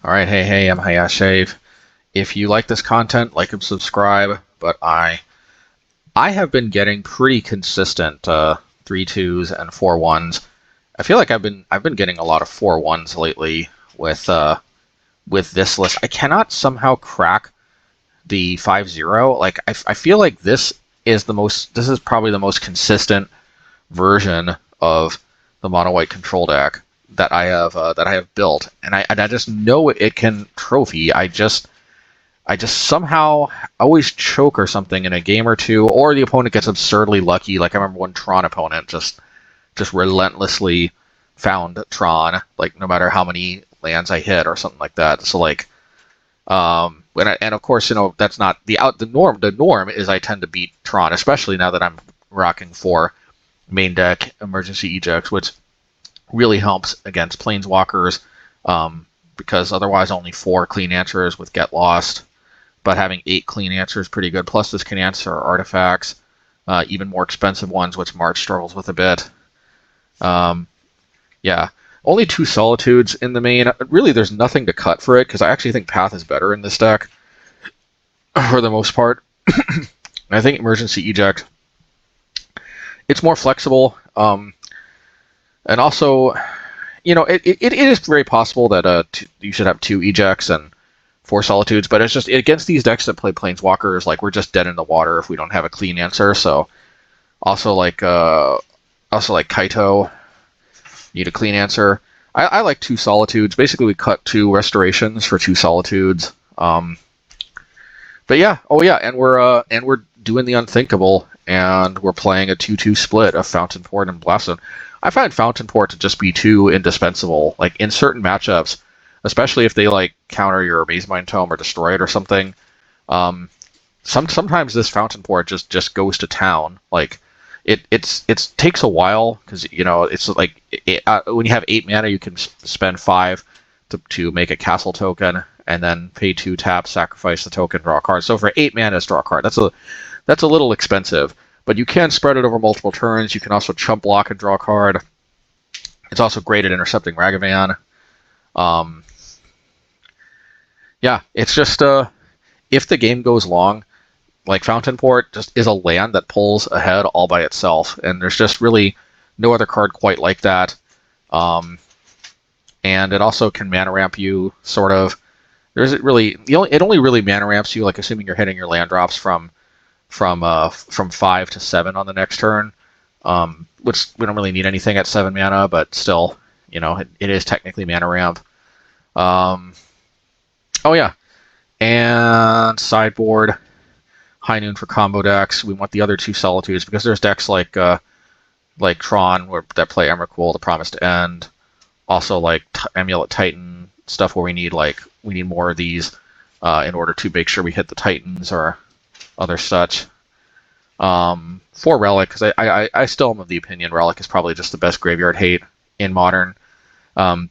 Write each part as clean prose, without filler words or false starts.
Alright, hey, I'm MHayashi. If you like this content, like and subscribe, but I have been getting pretty consistent 3-2s and 4-1s. I feel like I've been getting a lot of 4-1s lately with this list. I cannot somehow crack the 5-0. Like I feel like this is probably the most consistent version of the mono white control deck that I have built, and I just know it can trophy. I just somehow always choke or something in a game or two, or the opponent gets absurdly lucky. Like I remember one Tron opponent just relentlessly found Tron, like no matter how many lands I hit or something like that. So like, and of course, that's not the norm. The norm is I tend to beat Tron, especially now that I'm rocking 4 main deck Emergency Ejects, which really helps against Planeswalkers, because otherwise only 4 clean answers with Get Lost, but having 8 clean answers is pretty good. Plus this can answer artifacts, even more expensive ones, which March struggles with a bit. Yeah, only 2 Solitudes in the main. Really, there's nothing to cut for it, because I actually think Path is better in this deck, for the most part. I think Emergency Eject, it's more flexible, and also, it is very possible that you should have 2 Ejects and 4 Solitudes, but it's just against these decks that play Planeswalkers, like we're just dead in the water if we don't have a clean answer. So also like Kaito, need a clean answer. I like 2 Solitudes. Basically, we cut 2 Restorations for 2 Solitudes. But yeah, and we're doing the unthinkable, and we're playing a 2-2 split of Fountainport and Blasted. I find Fountainport to just be too indispensable. Like in certain matchups, especially if they like counter your Mazemind Tome or destroy it or something. Sometimes this Fountainport just goes to town. Like it takes a while, because it's like when you have 8 mana, you can spend 5 to make a castle token, and then pay 2 taps, sacrifice the token, draw a card. So for 8 mana, draw a card. That's a little expensive, but you can spread it over multiple turns. You can also chump block and draw a card. It's also great at intercepting Ragavan. Yeah, it's just if the game goes long, like Fountainport just is a land that pulls ahead all by itself, and there's just really no other card quite like that. And it also can mana ramp you, sort of. It only really mana ramps you, like assuming you're hitting your land drops from 5 to 7 on the next turn, which we don't really need anything at 7 mana, but still, it is technically mana ramp. Oh yeah, and sideboard, High Noon for combo decks. We want the other 2 Solitudes, because there's decks like Tron that play Emrakul, the Promised End. Also like Amulet Titan stuff, where we need more of these in order to make sure we hit the Titans or other such. For Relic, because I still am of the opinion Relic is probably just the best graveyard hate in Modern. So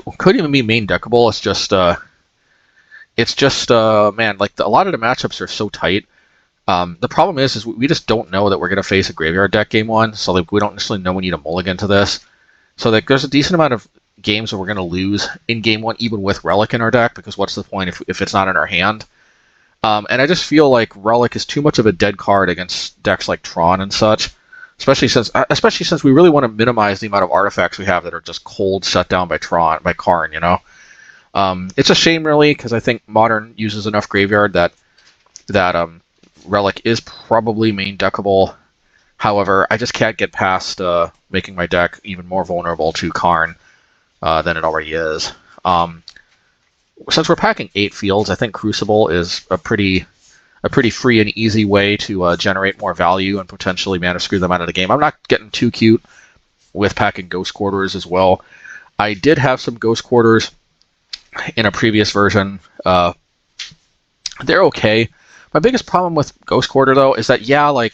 it could even be main deckable. It's just man, like a lot of the matchups are so tight. The problem is we just don't know that we're going to face a graveyard deck game 1, so like we don't necessarily know we need a mulligan to this. So like there's a decent amount of games where we're going to lose in game 1, even with Relic in our deck, because what's the point if it's not in our hand? And I just feel like Relic is too much of a dead card against decks like Tron and such, especially since we really want to minimize the amount of artifacts we have that are just cold shut down by Karn. It's a shame, really, because I think Modern uses enough graveyard that Relic is probably main deckable. However, I just can't get past making my deck even more vulnerable to Karn than it already is. Since we're packing 8 fields, I think Crucible is a pretty free and easy way to generate more value and potentially mana screw them out of the game. I'm not getting too cute with packing Ghost Quarters as well. I did have some Ghost Quarters in a previous version. They're okay. My biggest problem with Ghost Quarter, though, is that you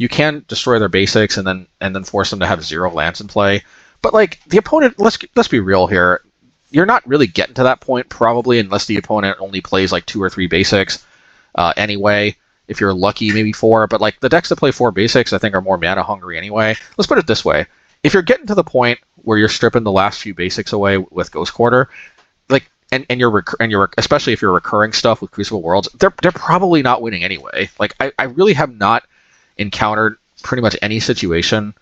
can destroy their basics and then force them to have 0 lands in play. But like the opponent, let's be real here. You're not really getting to that point, probably, unless the opponent only plays like 2 or 3 basics. Anyway, if you're lucky, maybe 4. But like the decks that play 4 basics, I think, are more mana hungry anyway. Let's put it this way: if you're getting to the point where you're stripping the last few basics away with Ghost Quarter, like, and you're especially if you're recurring stuff with Crucible Worlds, they're probably not winning anyway. Like, I really have not encountered pretty much any situation.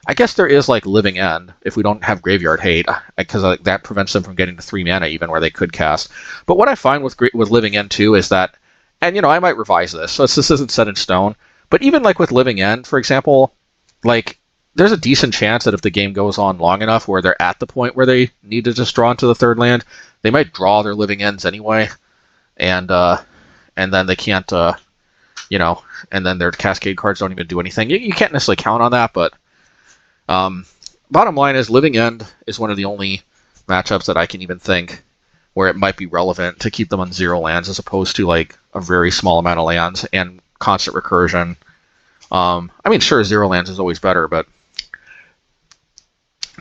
I guess there is like Living End if we don't have Graveyard Hate, because that prevents them from getting to 3 mana even where they could cast. But what I find with Living End too is that, and I might revise this, so this isn't set in stone. But even like with Living End, for example, like there's a decent chance that if the game goes on long enough where they're at the point where they need to just draw into the third land, they might draw their Living Ends anyway, and then they can't, and then their Cascade cards don't even do anything. You can't necessarily count on that, but. Bottom line is, Living End is one of the only matchups that I can even think where it might be relevant to keep them on 0 lands as opposed to like a very small amount of lands and constant recursion. Sure, 0 lands is always better, but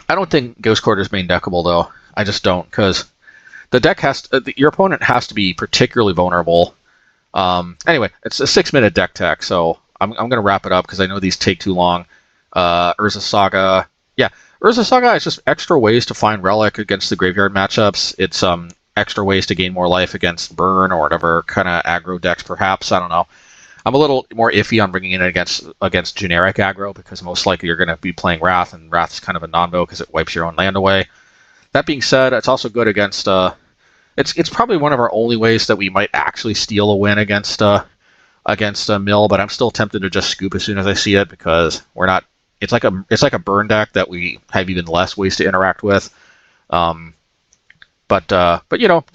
I don't think Ghost Quarter is main deckable though. I just don't, because the deck your opponent has to be particularly vulnerable. Anyway, it's a 6-minute deck tech, so I'm going to wrap it up because I know these take too long. Urza Saga. Yeah, Urza Saga is just extra ways to find Relic against the graveyard matchups. It's extra ways to gain more life against Burn or whatever kind of aggro decks, perhaps. I don't know. I'm a little more iffy on bringing it against generic aggro because most likely you're going to be playing Wrath, and Wrath is kind of a non-bo because it wipes your own land away. That being said, it's also good against... It's probably one of our only ways that we might actually steal a win against Mill, but I'm still tempted to just scoop as soon as I see it because we're not... It's like a burn deck that we have even less ways to interact with. But there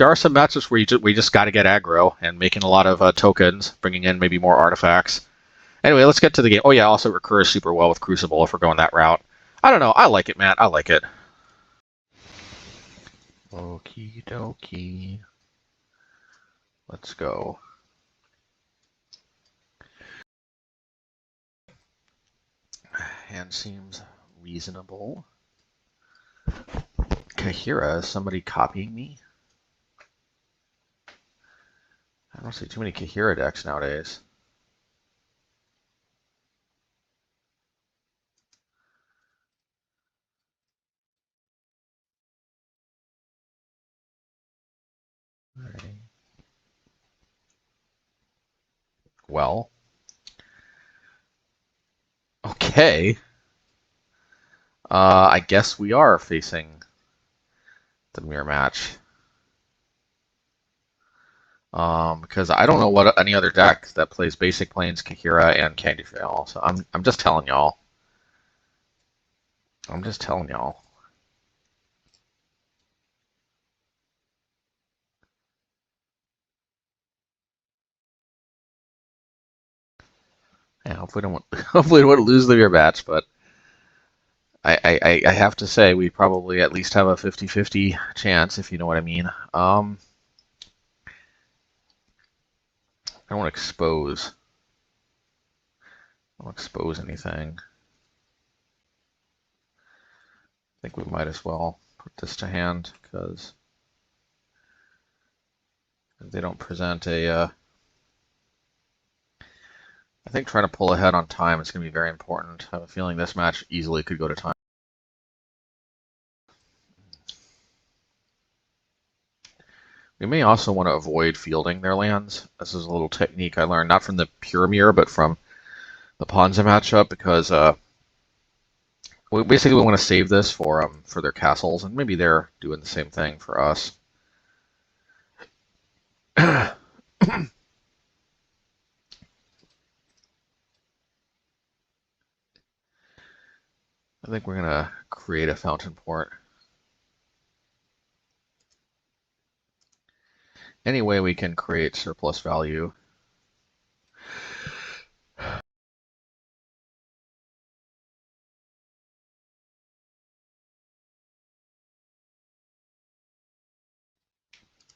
are some matches where we just got to get aggro and making a lot of tokens, bringing in maybe more artifacts. Anyway, let's get to the game. Oh yeah, also recurs super well with Crucible if we're going that route. I don't know. I like it, man. I like it. Okie dokie. Let's go. Hand seems reasonable. Kaheera, is somebody copying me? I don't see too many Kaheera decks nowadays. Alright. Well. Okay. I guess we are facing the mirror match. Because I don't know what any other deck that plays Basic Plains, Kaheera, and Candy Veil. So I'm just telling y'all. I'm just telling y'all. Yeah, hopefully we don't lose the mirror match, but I have to say we probably at least have a 50-50 chance, if you know what I mean. I don't want to expose. I don't expose anything. I think we might as well put this to hand because they don't present a. I think trying to pull ahead on time is going to be very important. I have a feeling this match easily could go to time. We may also want to avoid fielding their lands. This is a little technique I learned, not from the Pure Mirror, but from the Ponza matchup, because we want to save this for their castles, and maybe they're doing the same thing for us. I think we're going to create a Fountainport. Any way we can create surplus value.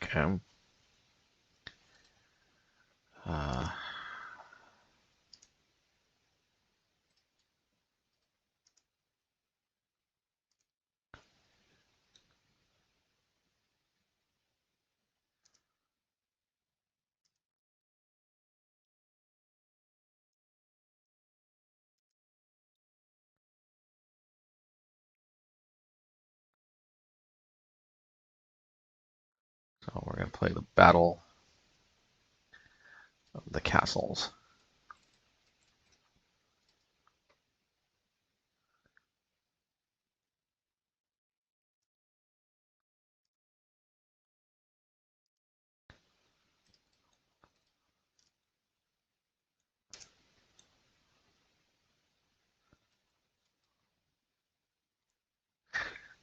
Okay. So we're going to play the Battle of the Castles.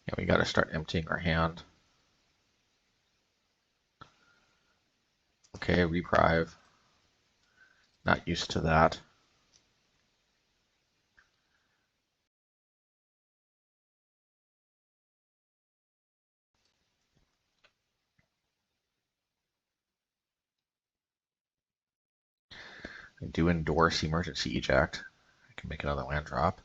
Yeah, we got to start emptying our hand. Okay, reprive. Not used to that. I do endorse Emergency Eject. I can make another land drop.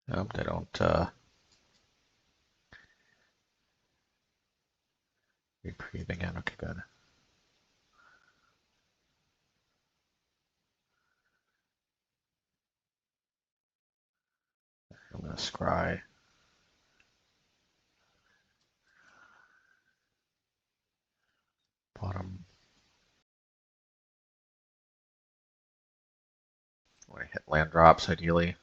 Nope, they don't reprieve again. Okay, good. I'm going to scry. Bottom. I want to hit land drops ideally.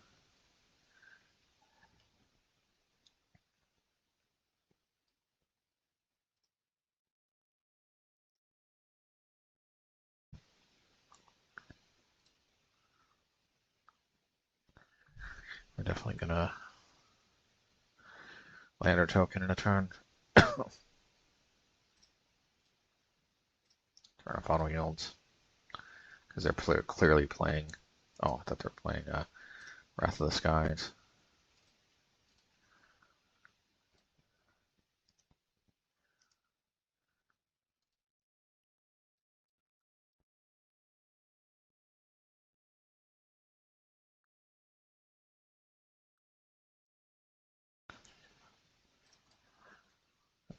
We're definitely going to land our token in a turn. Turn off auto yields. Because they're clearly playing. Oh, I thought they were playing Wrath of the Skies.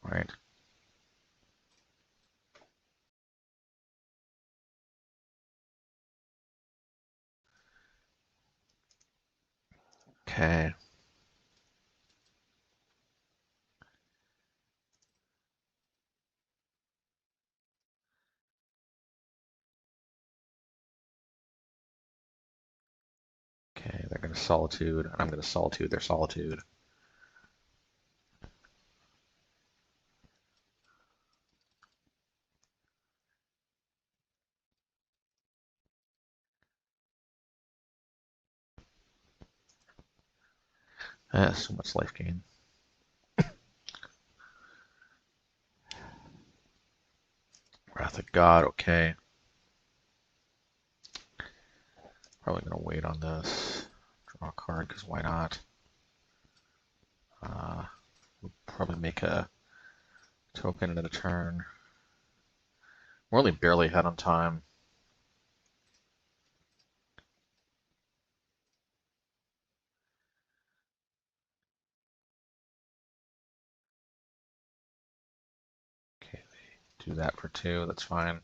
Right. Okay. Okay, they're going to Solitude, and I'm going to Solitude their Solitude. So much life gain. Wrath of God, okay. Probably going to wait on this. Draw a card, because why not? We'll probably make a token in a turn. We're only barely ahead on time. Okay, they do that for 2, that's fine.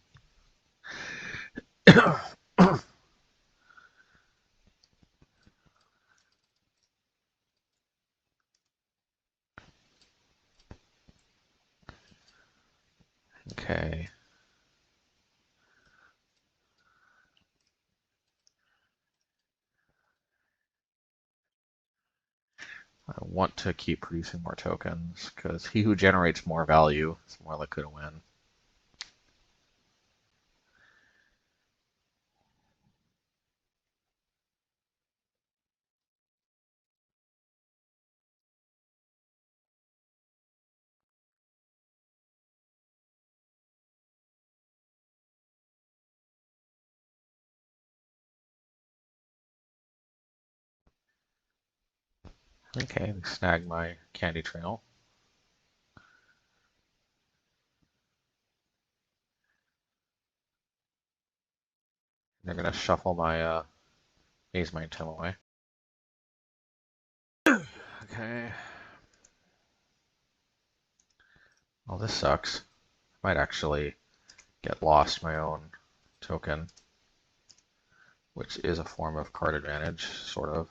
Okay. I want to keep producing more tokens, because he who generates more value is more likely to win. Okay, snag my candy trail. They're gonna shuffle my Mazemind Tome away. Okay. Well, this sucks. Might actually get lost my own token, which is a form of card advantage, sort of.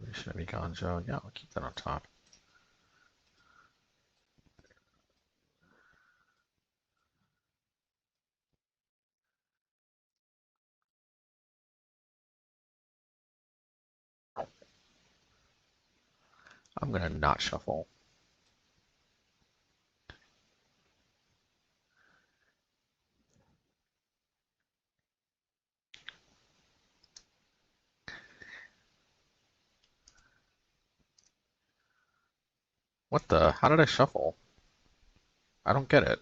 Restoration of Eiganjo. Yeah, I'll keep that on top. I'm gonna not shuffle. What the? How did I shuffle? I don't get it.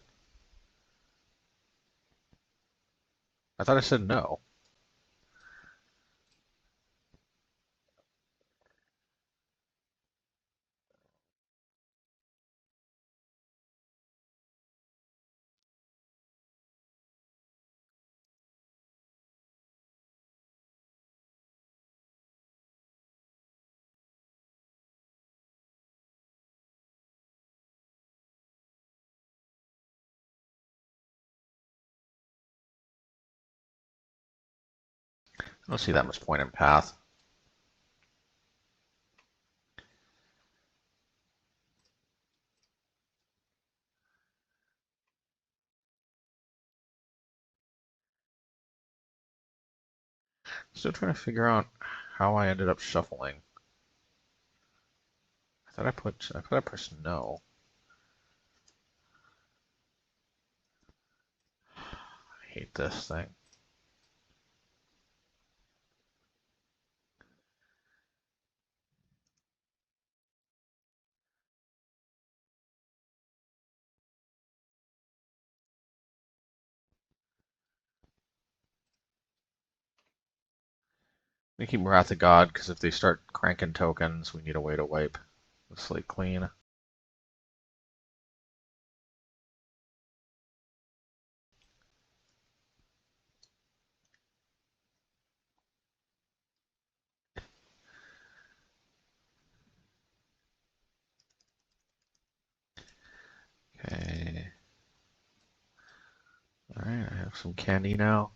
I thought I said no. I don't see that much point in path. Still trying to figure out how I ended up shuffling. I thought I pressed no. I hate this thing. We keep Wrath of God because if they start cranking tokens, we need a way to wipe the slate clean. Okay. Alright, I have some candy now.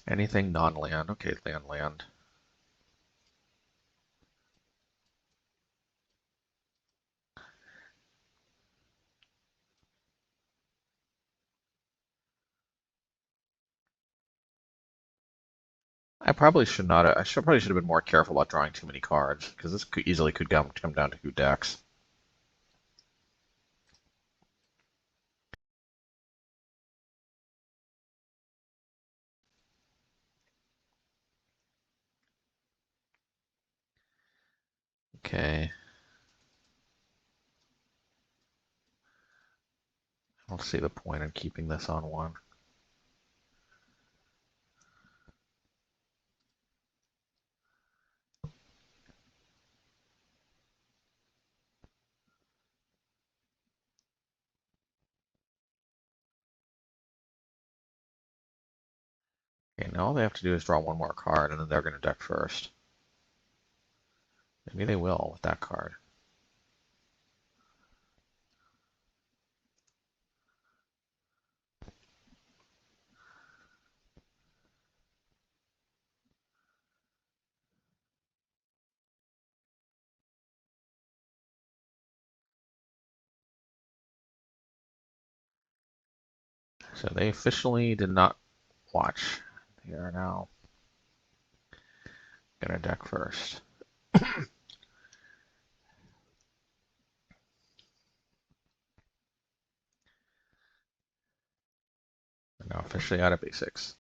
Anything non-land. Okay, land. I probably should not. Probably should have been more careful about drawing too many cards because this could easily come down to 2 decks. Okay. I don't see the point in keeping this on one. Okay, now all they have to do is draw one more card, and then they're going to deck first. Maybe they will with that card. So they officially did not watch. They are now going to deck first. They're now officially out of basics.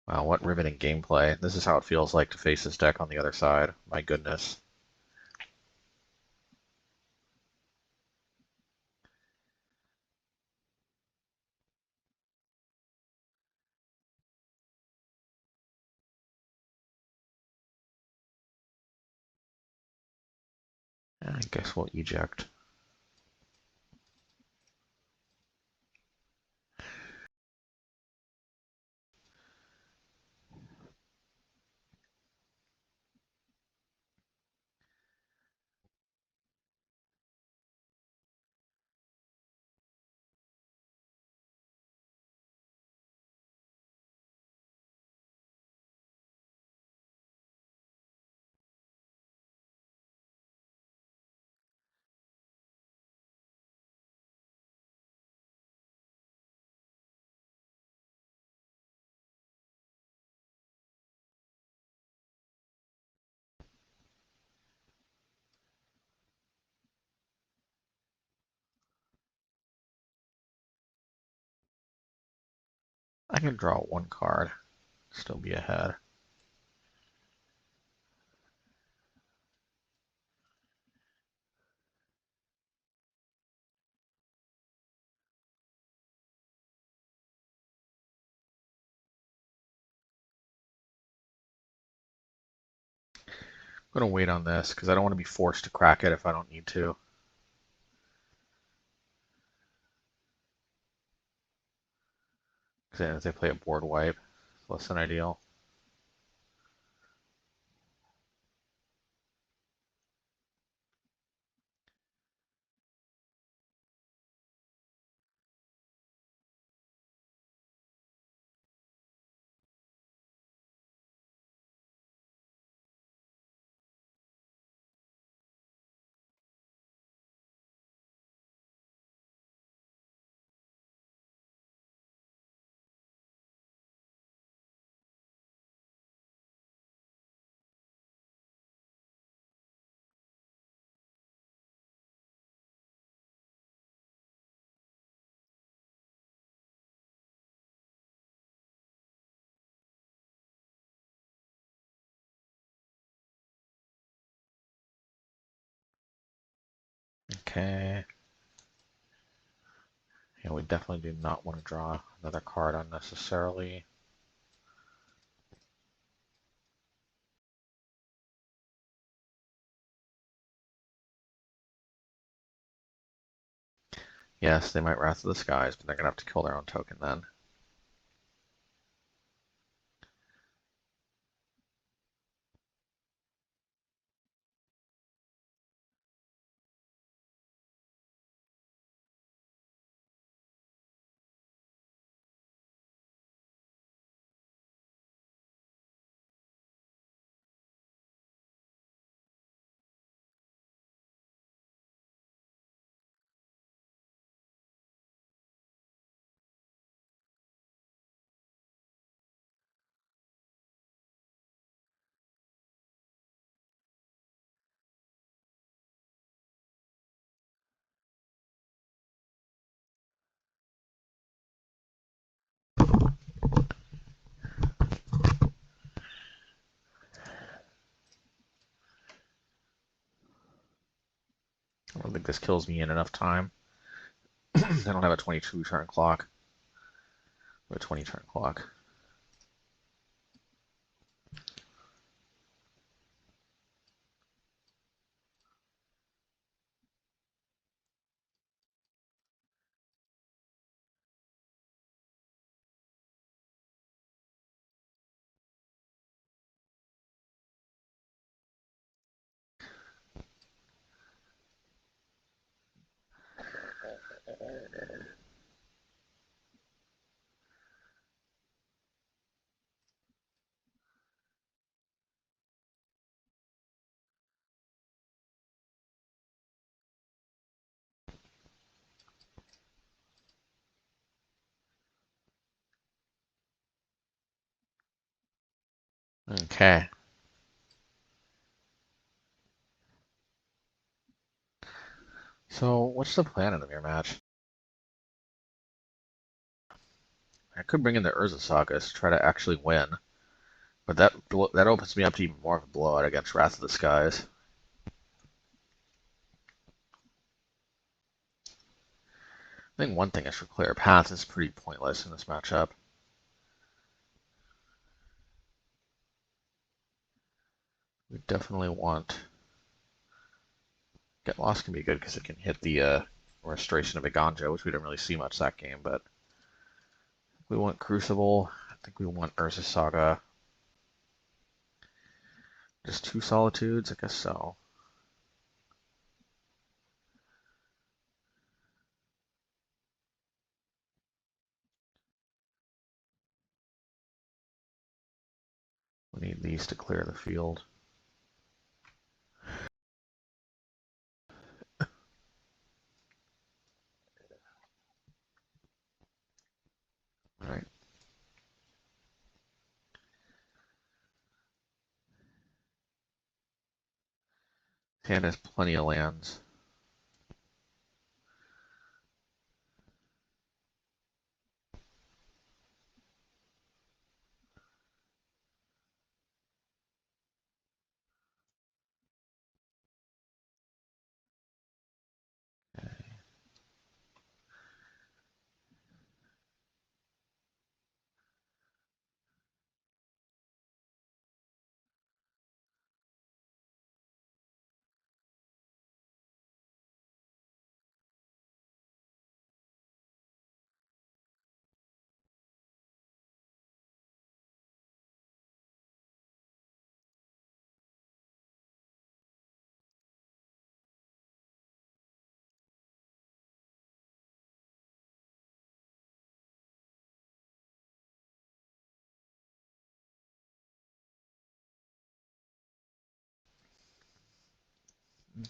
Wow, what riveting gameplay. This is how it feels like to face this deck on the other side. My goodness. I guess we'll eject. I can draw one card, still be ahead. I'm going to wait on this because I don't want to be forced to crack it if I don't need to. Because if they play a board wipe, it's less than ideal. Okay. Yeah, we definitely do not want to draw another card unnecessarily. Yes, they might Wrath of the Skies, but they're going to have to kill their own token then. I don't think this kills me in enough time. I don't have a 22 turn clock. I have a 20 turn clock. Okay. So, what's the plan in the mirror match? I could bring in the Urza Sagas to try to actually win, but that opens me up to even more of a blowout against Wrath of the Skies. I think one thing is for clear path is pretty pointless in this matchup. We definitely want... Get Lost can be good because it can hit the Restoration of Eiganjo, which we didn't really see much that game, but we want Crucible. I think we want Urza Saga. Just 2 Solitudes? I guess so. We need these to clear the field. Alright. Hand has plenty of lands.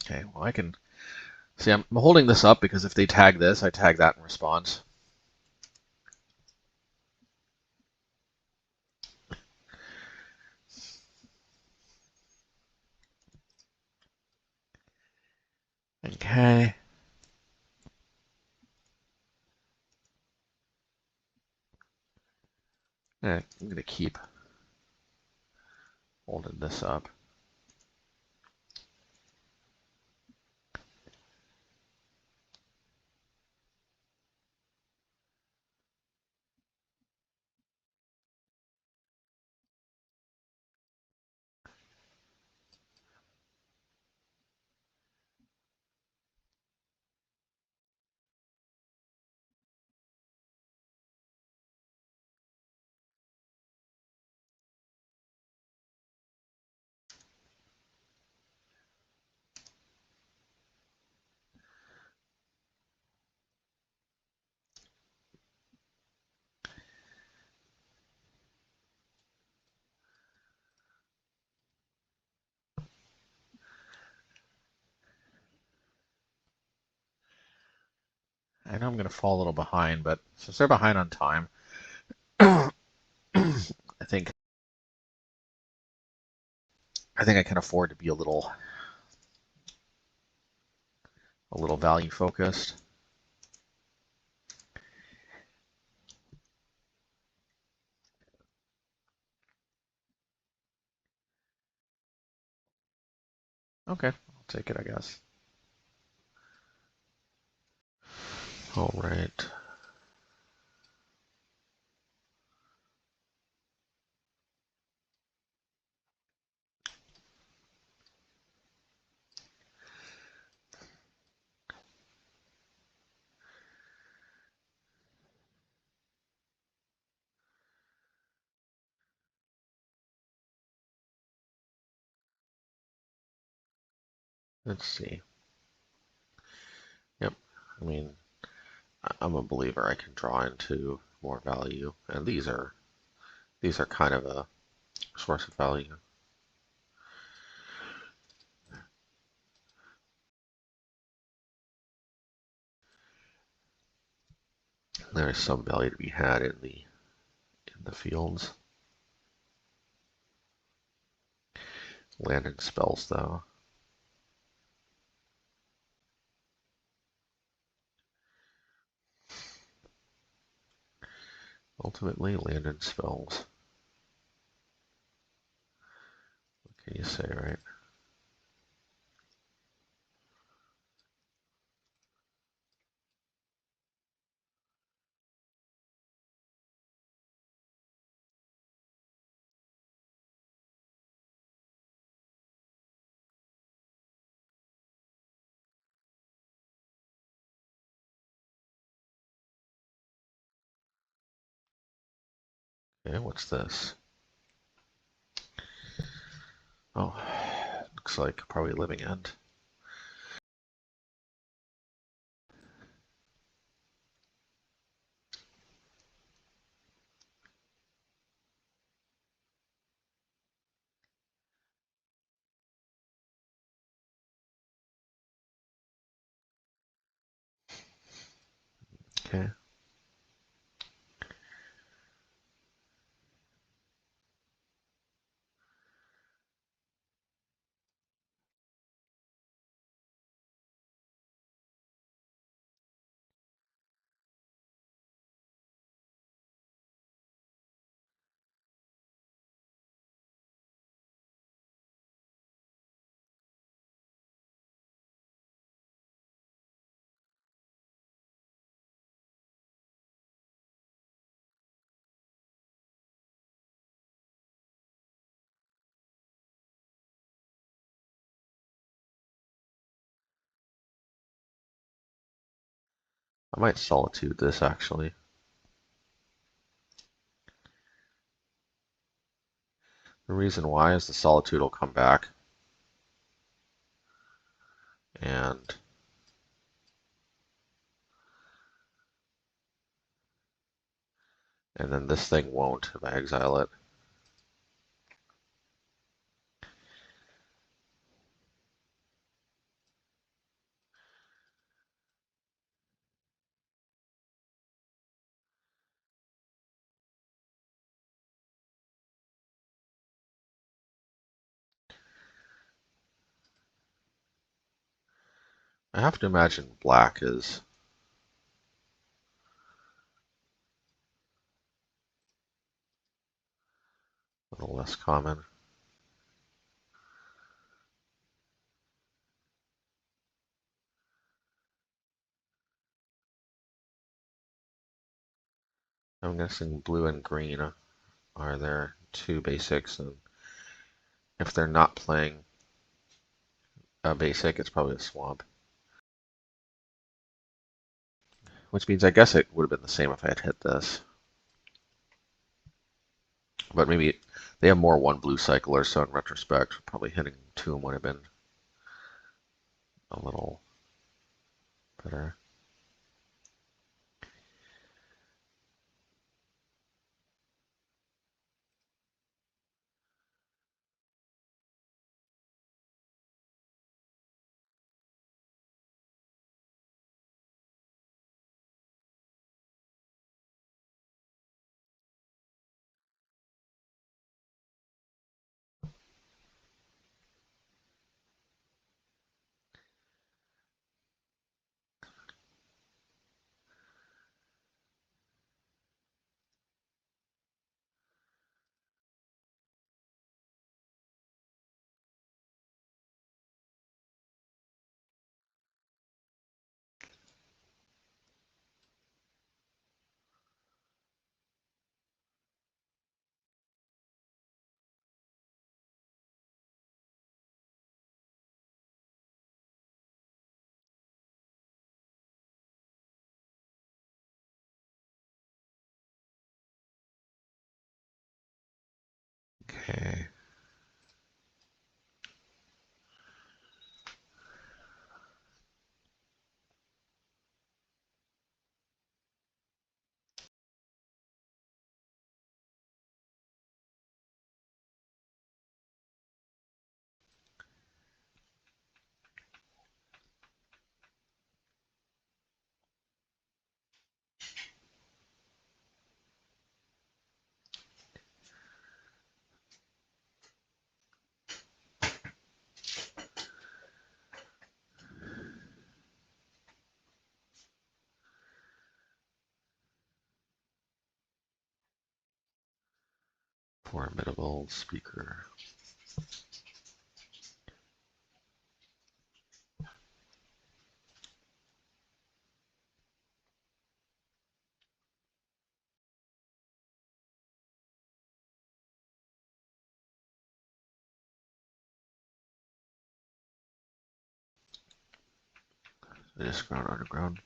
Okay, well I can... See, I'm holding this up because if they tag this, I tag that in response. Okay. I'm going to keep holding this up. I know I'm going to fall a little behind, but since they're behind on time, I think I can afford to be a little value focused. Okay, I'll take it, I guess. All right. Let's see. Yep. I mean, I'm a believer I can draw into more value, and these are kind of a source of value. There is some value to be had in the fields. Land and spells, though. Ultimately, land and spells. What can you say, right? Okay, what's this? Oh, looks like probably Living End. Okay. I might Solitude this, actually. The reason why is the Solitude will come back. And then this thing won't if I exile it. I have to imagine black is a little less common. I'm guessing blue and green are their two basics, and if they're not playing a basic, it's probably a swamp. Which means I guess it would have been the same if I had hit this. But maybe they have more one blue cyclers, so in retrospect, probably hitting two of them would have been a little better. Okay. Formidable speaker. Discground underground.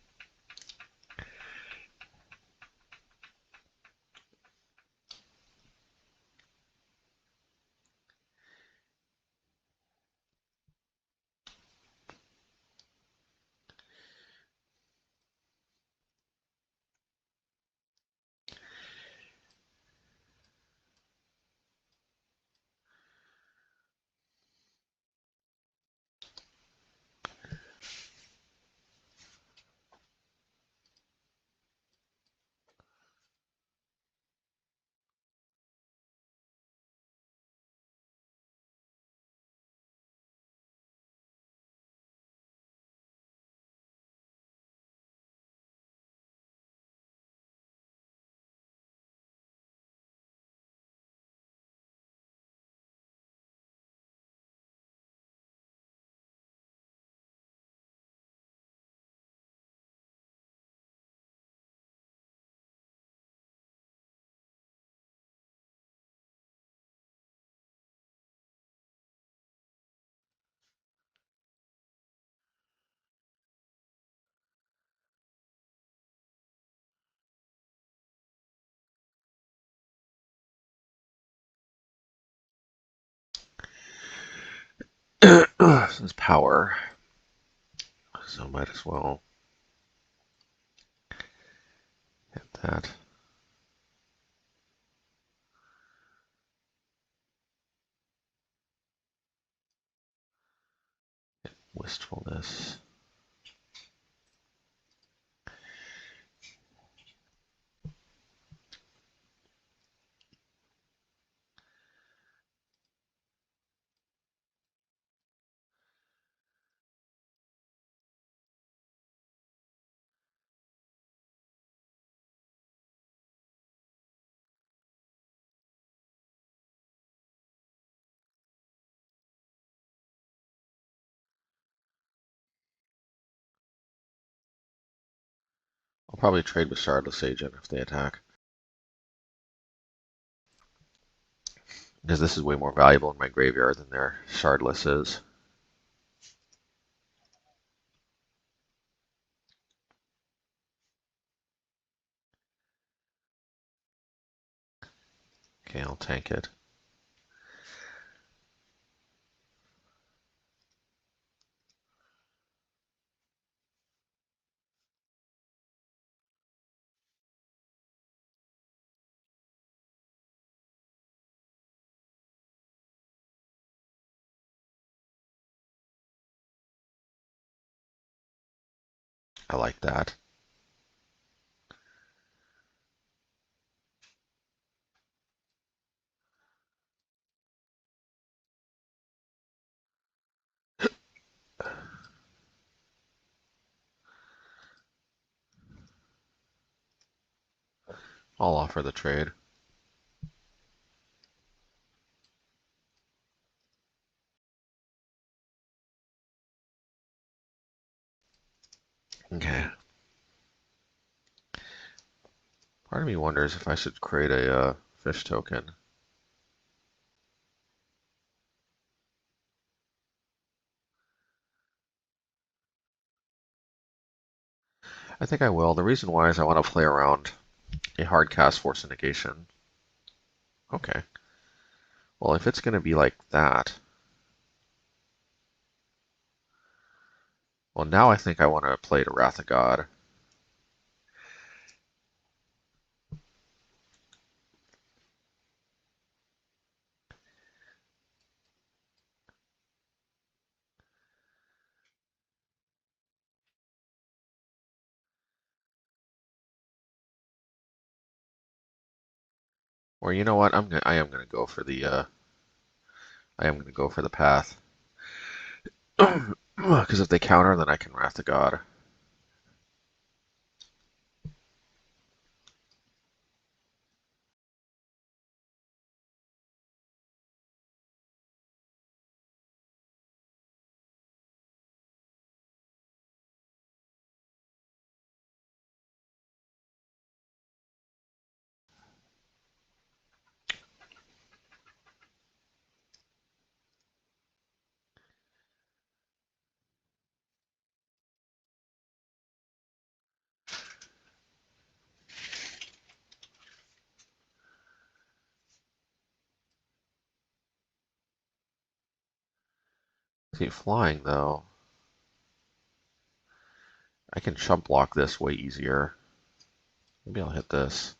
This is power, so might as well hit that. Wistfulness. I'll probably trade with Shardless Agent if they attack. Because this is way more valuable in my graveyard than their Shardless is. Okay, I'll tank it. I like that. I'll offer the trade. Okay. Part of me wonders if I should create a fish token. I think I will. The reason why is I want to play around a hard cast Force of Negation. Okay. Well, if it's going to be like that, well, now I think I want to play to Wrath of God. Or you know what? I am gonna go for the path. Because if they counter, then I can Wrath of God. See, flying though, I can chump block this way easier. Maybe I'll hit this.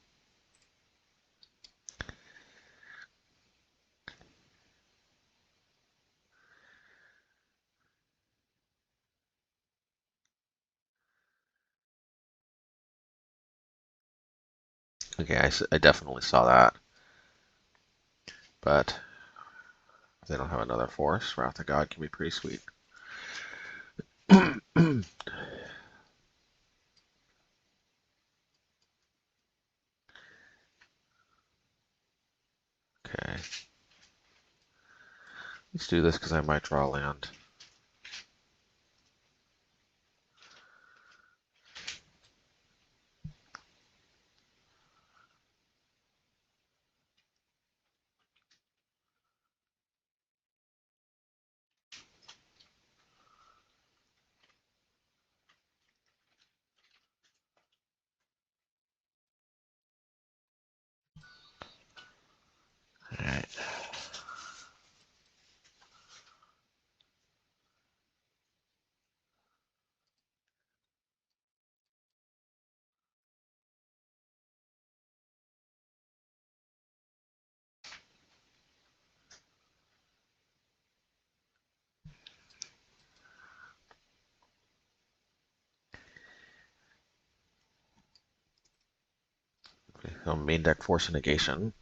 Okay, I definitely saw that. But if they don't have another force, Wrath of God can be pretty sweet. Okay. Let's do this because I might draw land. Alright. So main deck force and negation.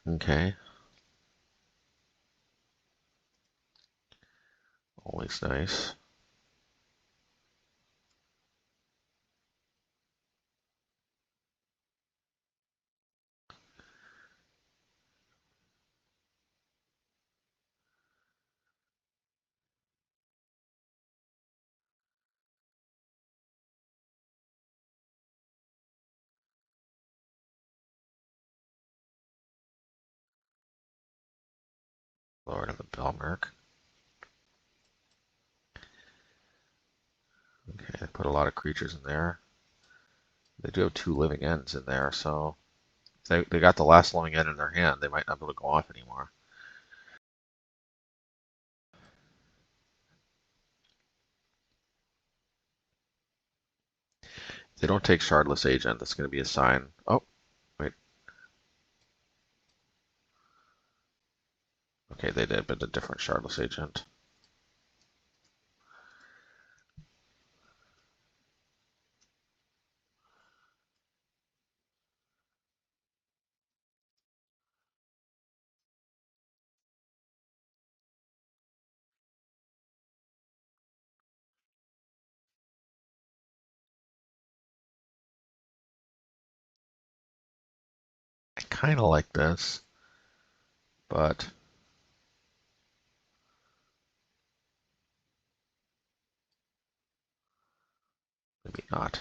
Okay. Always nice. Lord of the Belmerk. Okay, they put a lot of creatures in there. They do have 2 living ends in there, so if they got the last living end in their hand, they might not be able to go off anymore. If they don't take Shardless Agent, that's going to be a sign. Oh, wait. Okay, they did, but a different Shardless Agent. I kind of like this, but maybe not.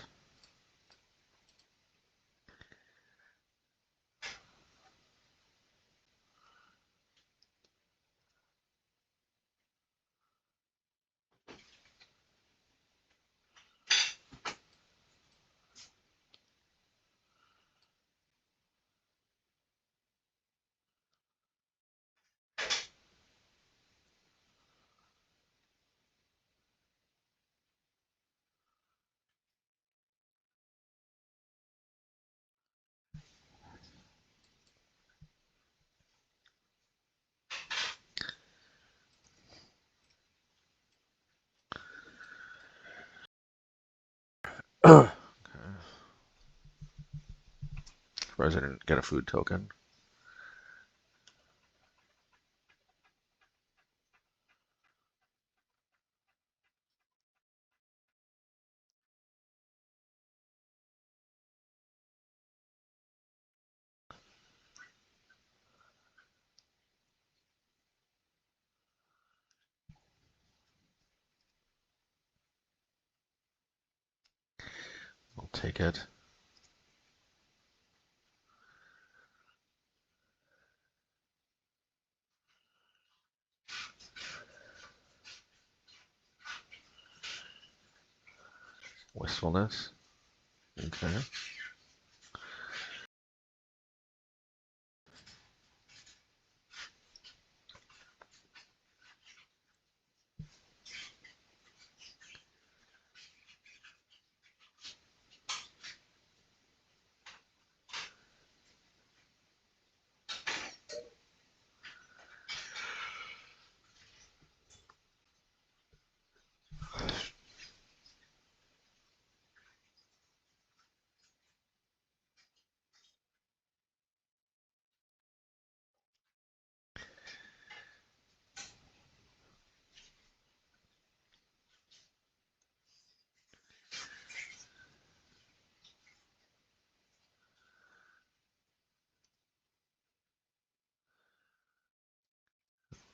Okay. Surprised I didn't get a food token. I'll take it. Wistfulness. Okay.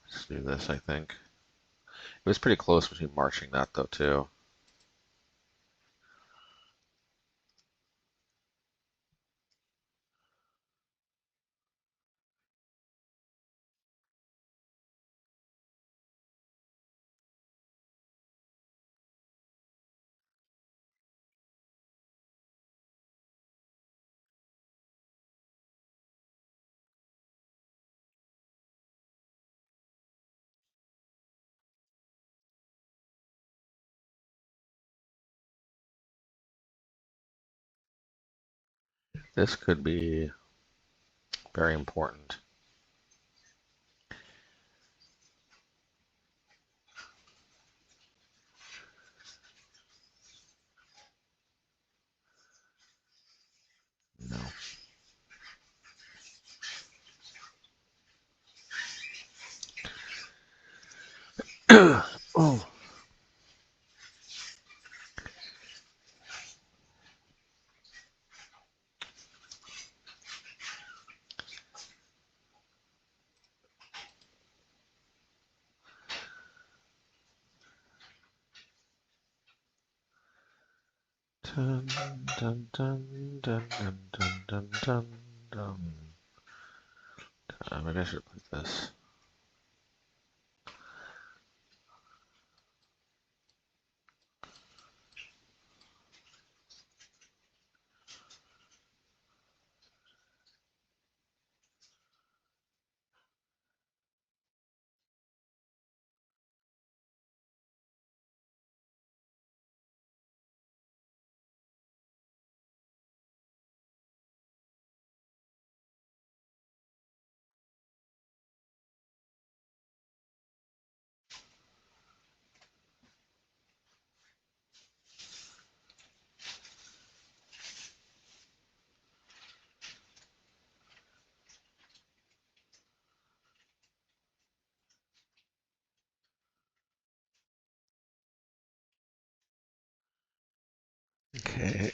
Let's do this, I think. It was pretty close between marching that, though, too. This could be very important. No. Oh. Dun, dun, dun, dun, dun, dun, dun, dun, dun. Maybe I should put this. Okay.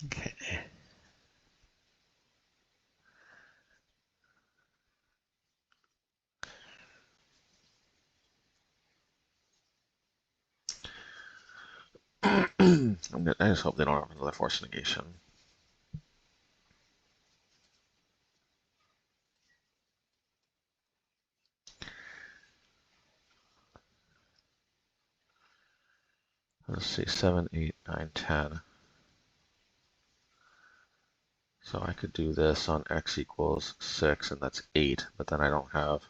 Okay. I just hope they don't have another force negation. Let's see, 7, 8, 9, 10. So I could do this on x equals 6, and that's 8, but then I don't have...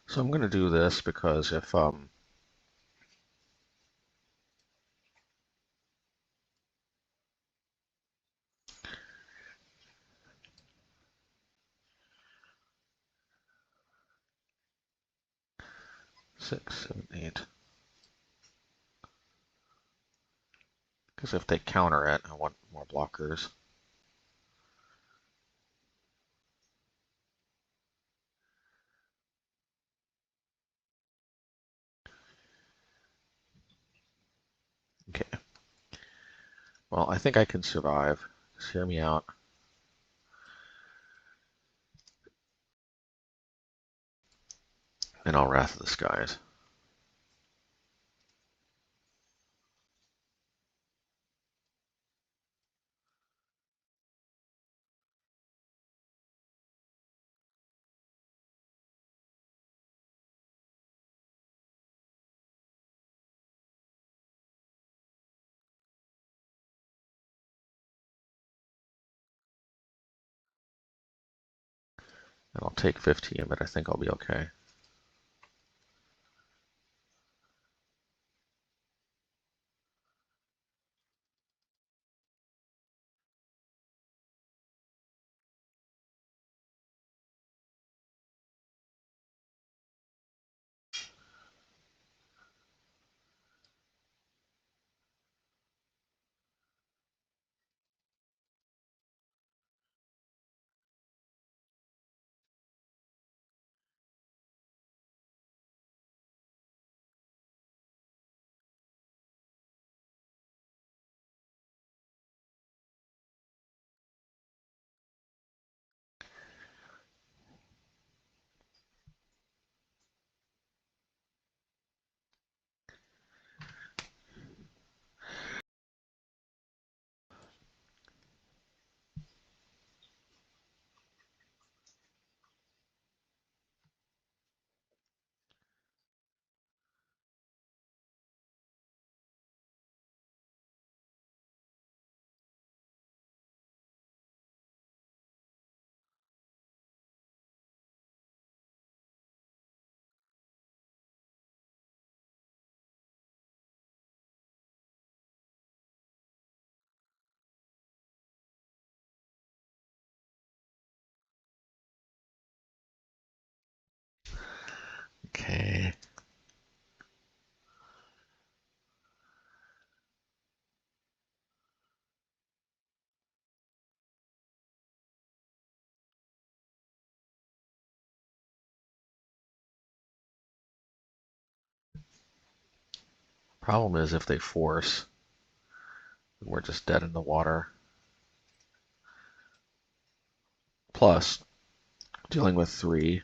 So I'm going to do this because if 6, 7, 8. Because if they counter it, I want more blockers. Okay. Well, I think I can survive. Just hear me out. And I'll Wrath of the Skies. And I'll take 15, but I think I'll be okay. Okay. Problem is if they force, we're just dead in the water. Plus, dealing with 3.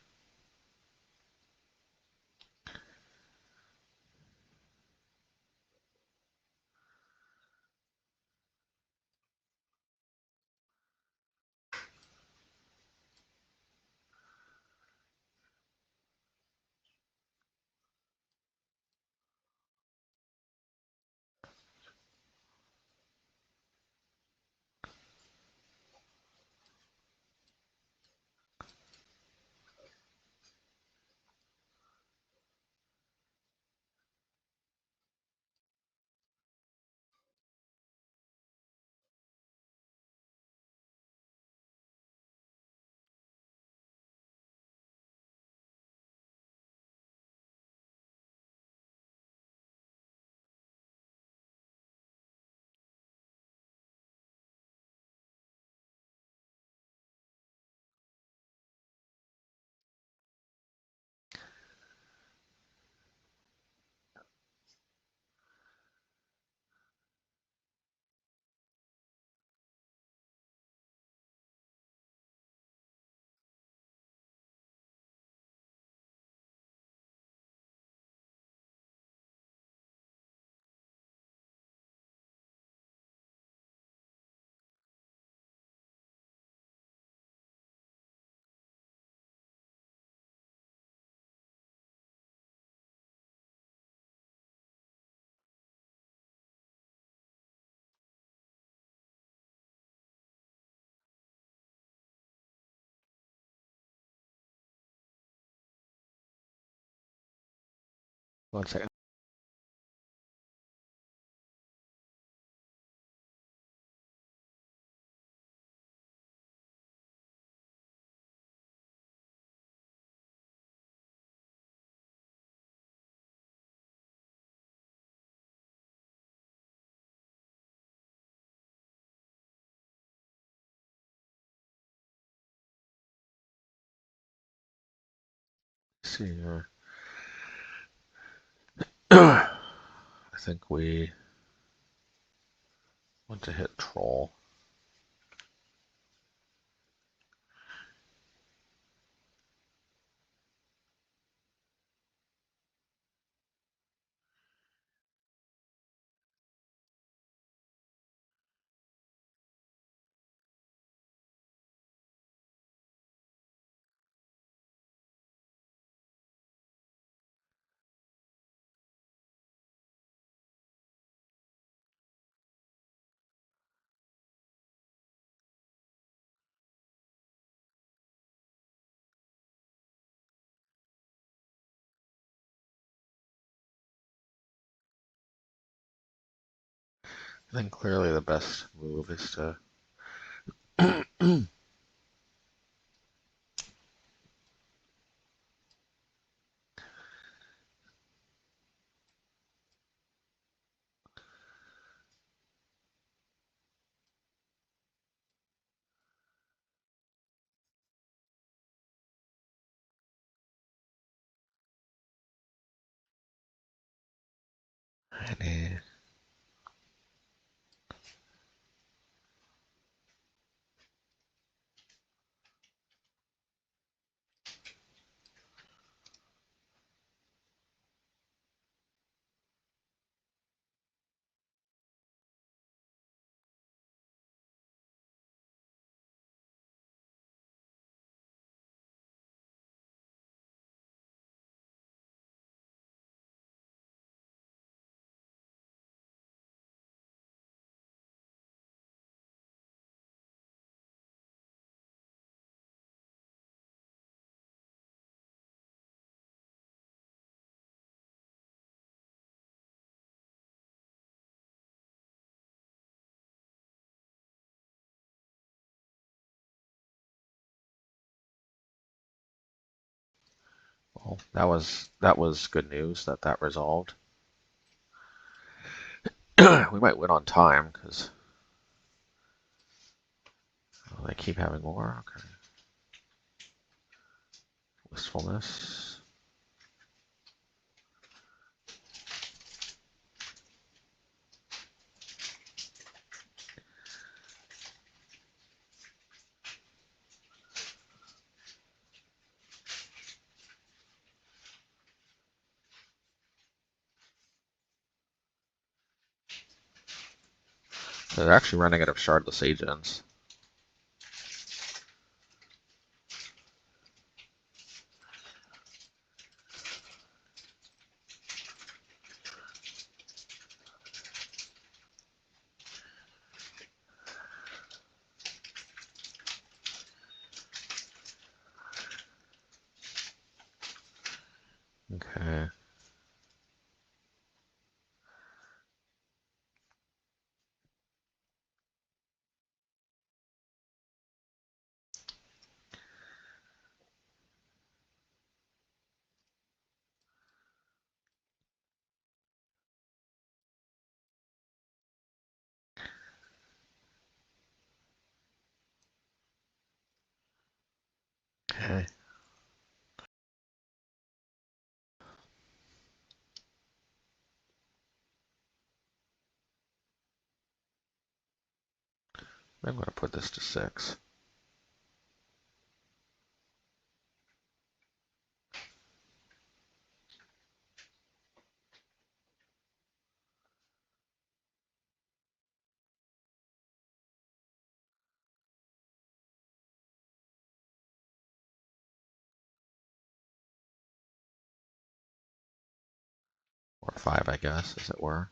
One second. Let's see here. I think we want to hit Troll. I think clearly the best move is to any. Well, that was good news that that resolved. We might win on time because they keep having more. Okay. Wistfulness. They're actually running out of shardless agents. Okay. Okay. I'm going to put this to 6. Or 5, I guess, as it were.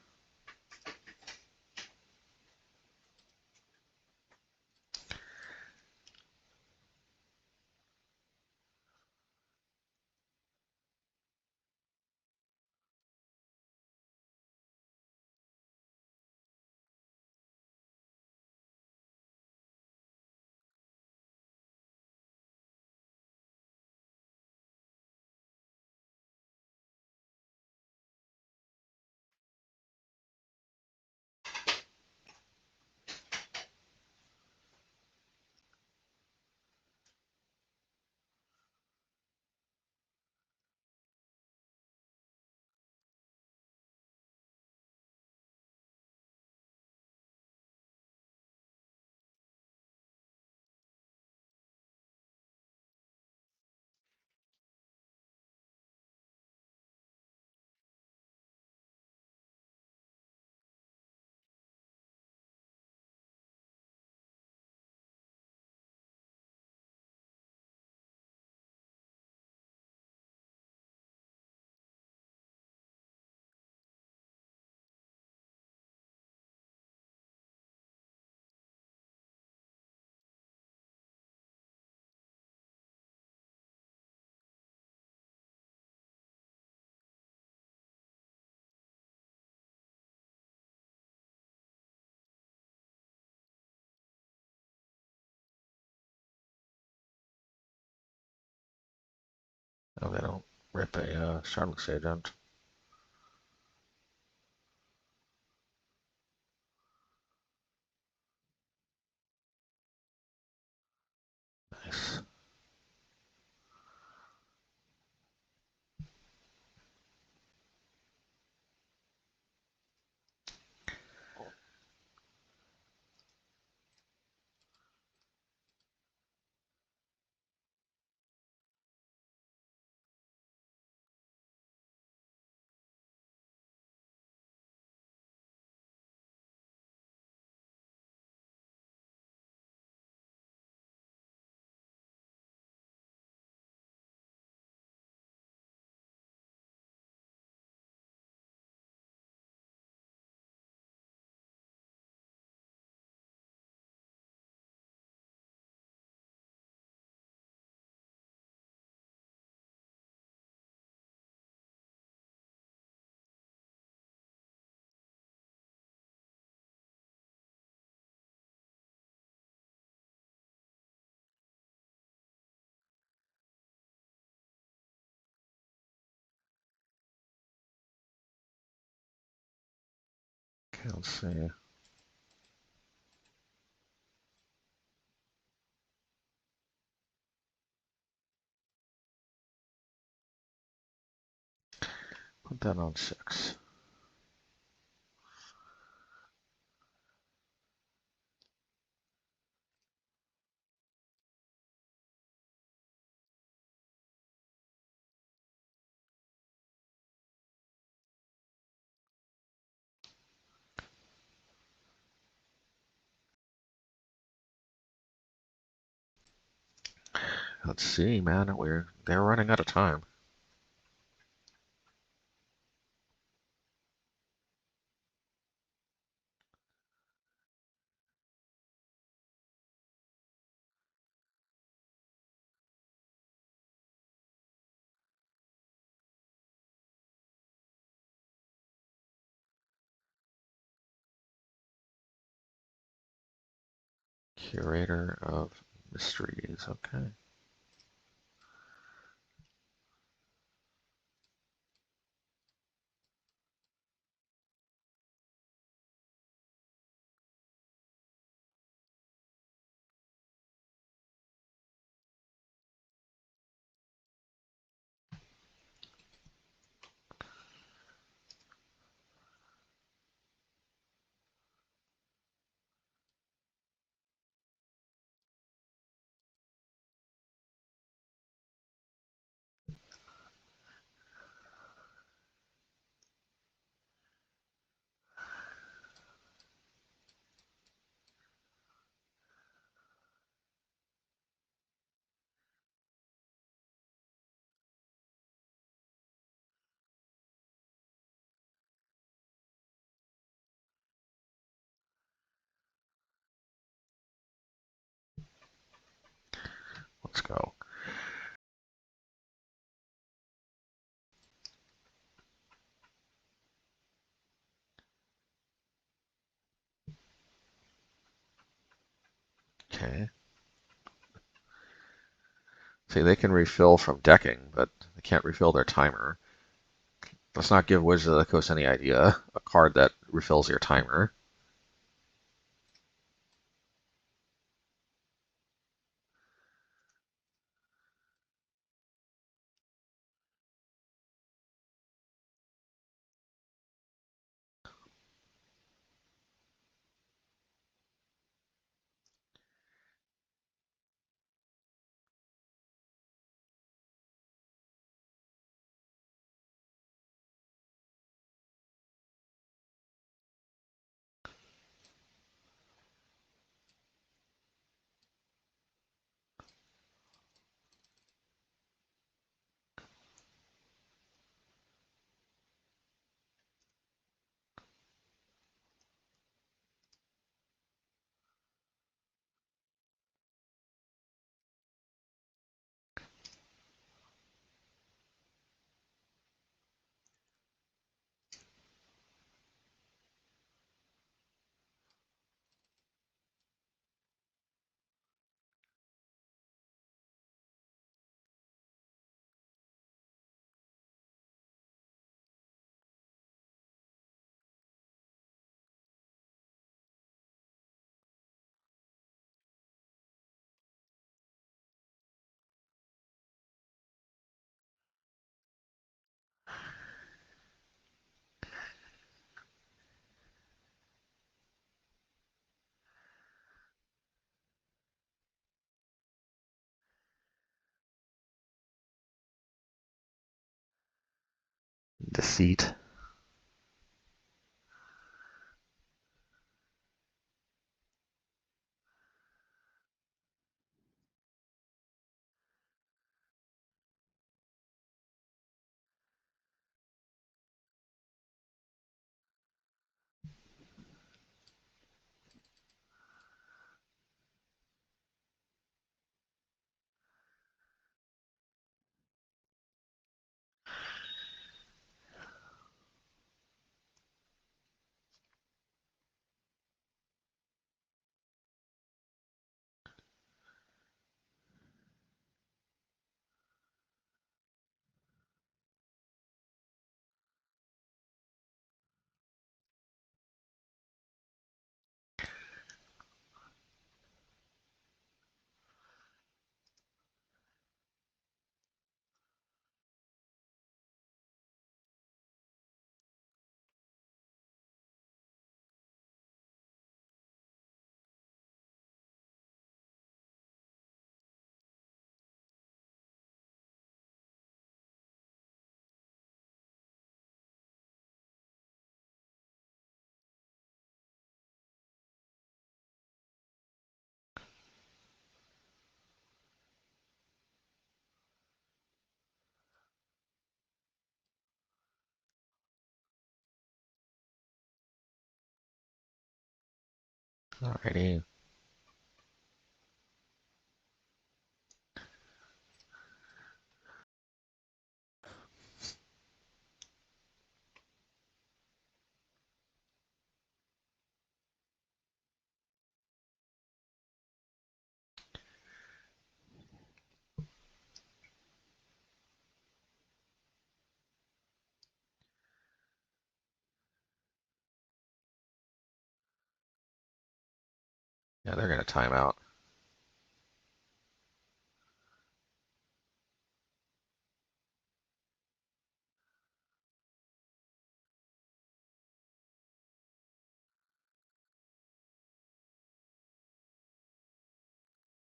Oh, they don't rip a Charlotte's Agent. Nice. Okay, let's see. Put that on 6. Let's see, man. They're running out of time. Curator of Mysteries. Okay. Let's go. Okay. See, they can refill from decking, but they can't refill their timer. Let's not give Wizard of the Coast any idea. A card that refills your timer. Deceit. Alrighty. Yeah, they're gonna time out.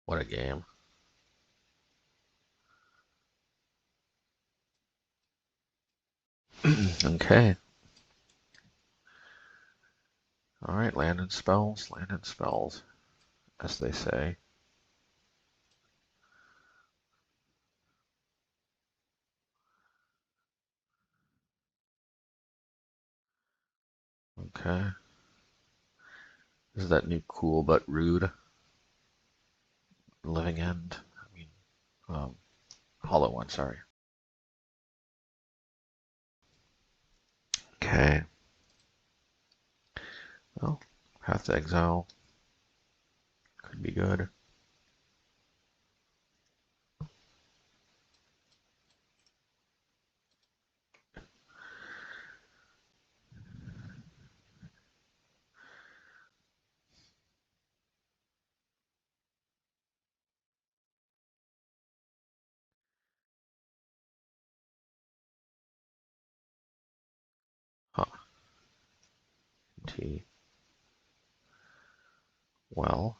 What a game. Okay. Alright, land and spells, as they say. Okay. This is that new cool but rude living end. I mean, hollow one, sorry. Okay. Well, Path to Exile could be good. Huh. T. Well,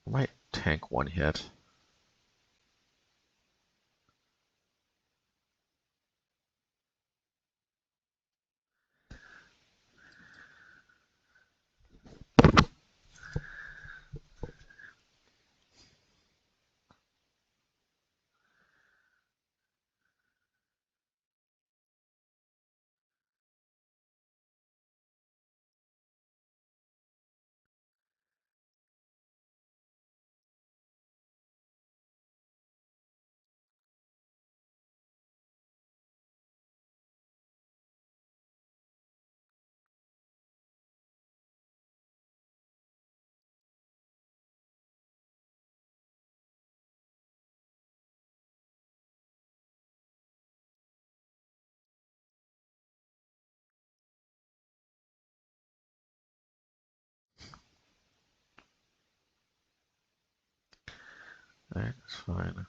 I might tank one hit. Alright, that's fine.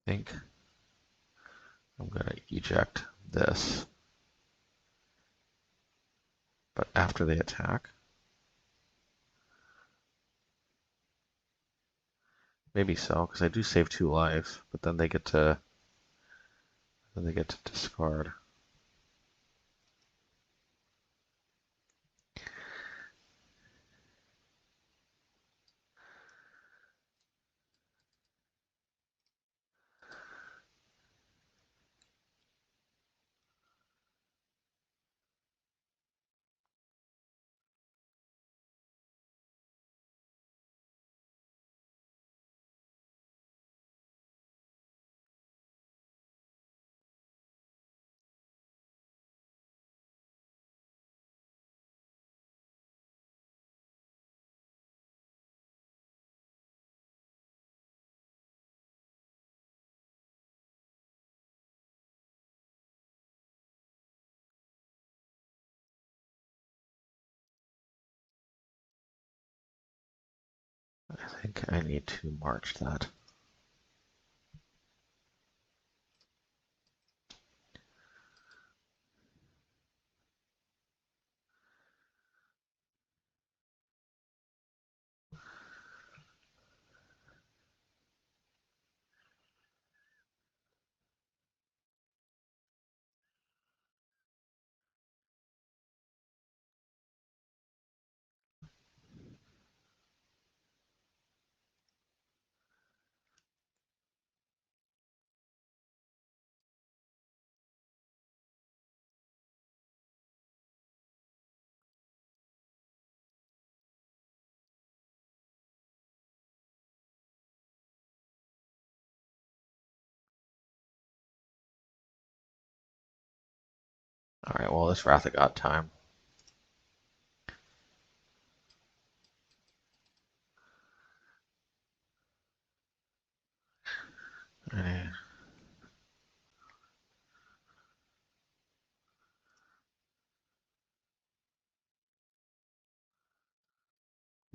think I'm going to eject this. But after they attack, maybe so, because I do save 2 life, but then they get to discard. I think I need to march that. Alright, well, this Wrath of God time. I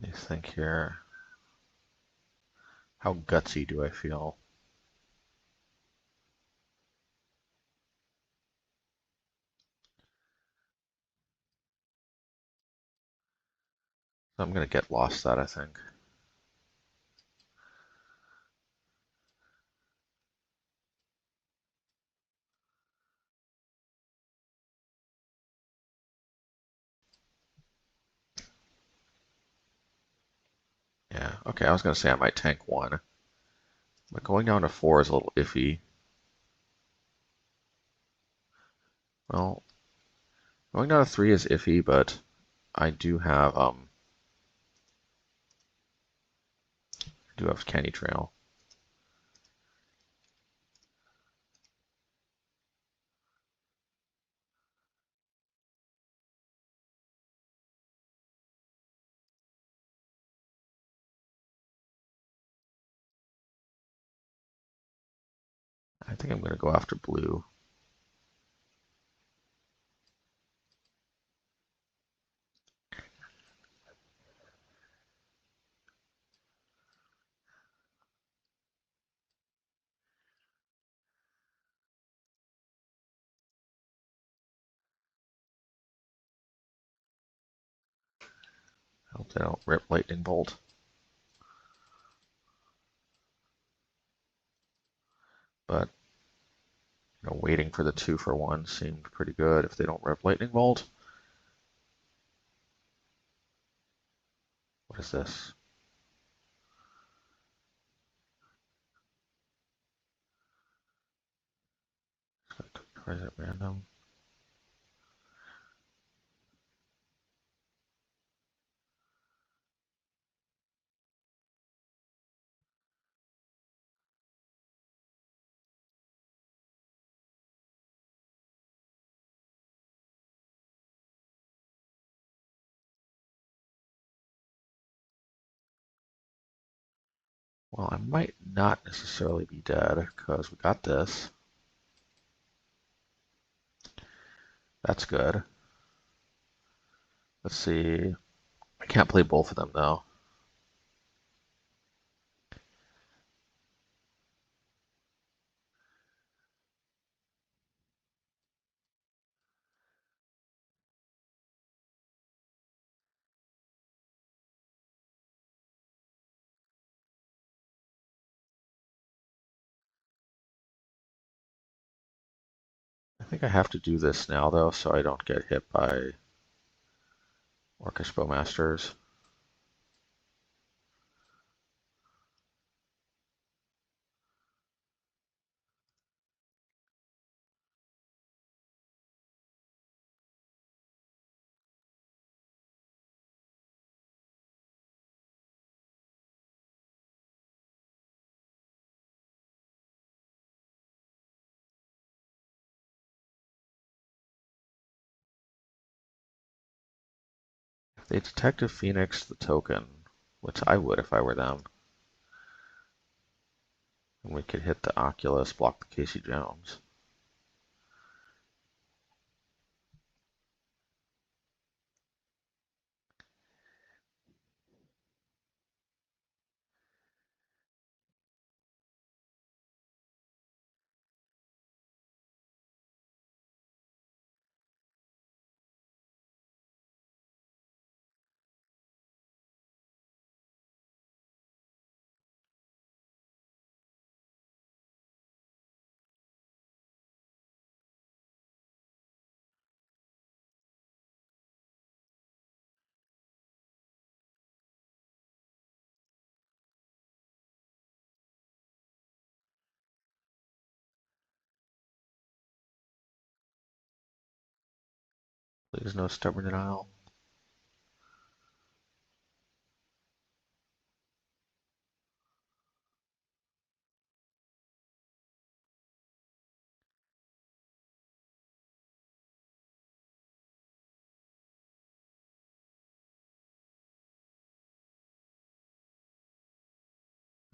need to think here. How gutsy do I feel? I'm going to get lost that, I think. Yeah, okay, I was going to say I might tank 1. But going down to 4 is a little iffy. Well, going down to 3 is iffy, but I do have Candy Trail. I think I'm going to go after blue. I hope they don't rip Lightning Bolt. But, waiting for the 2 for 1 seemed pretty good if they don't rip Lightning Bolt. What is this? Or is it random? Well, I might not necessarily be dead because we got this. That's good. Let's see. I can't play both of them though. think I have to do this now, though, so I don't get hit by Orcish Bowmasters. If they Detective Phoenix the token, which I would if I were them, and we could hit the Oculus, block the Casey Jones. Please no stubborn denial.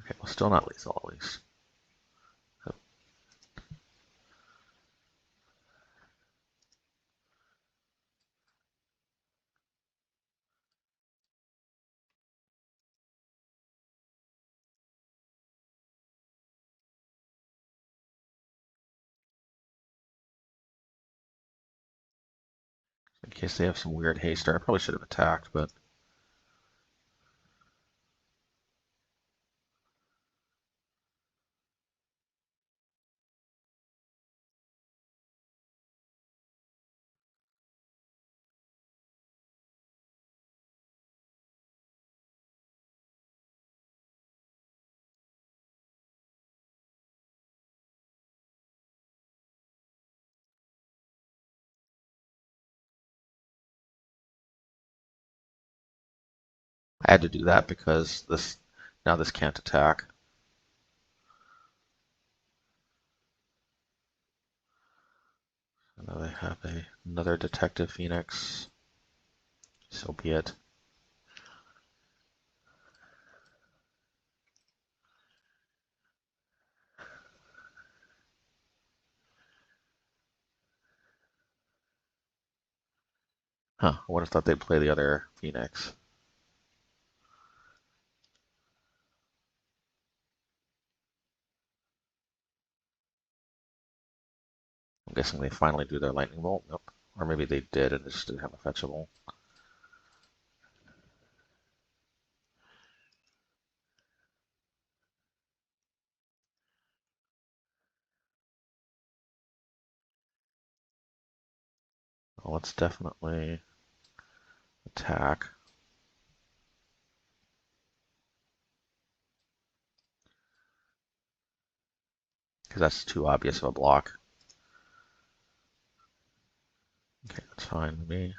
Okay, well, still not lethal at least. In case they have some weird haste, I probably should have attacked, but I had to do that because this can't attack. So now they have another Detective Phoenix. So be it. Huh, I would have thought they'd play the other Phoenix. I'm guessing they finally do their Lightning Bolt. Nope. Or maybe they did and just didn't have a fetchable. Well, let's definitely attack. Because that's too obvious of a block. Okay, that's fine with me.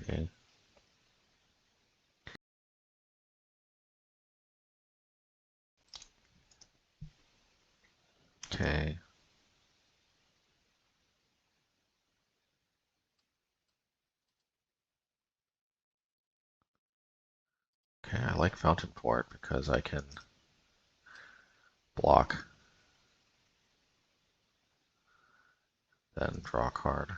Okay. Okay. Okay, I like Fountainport because I can block, then draw a card.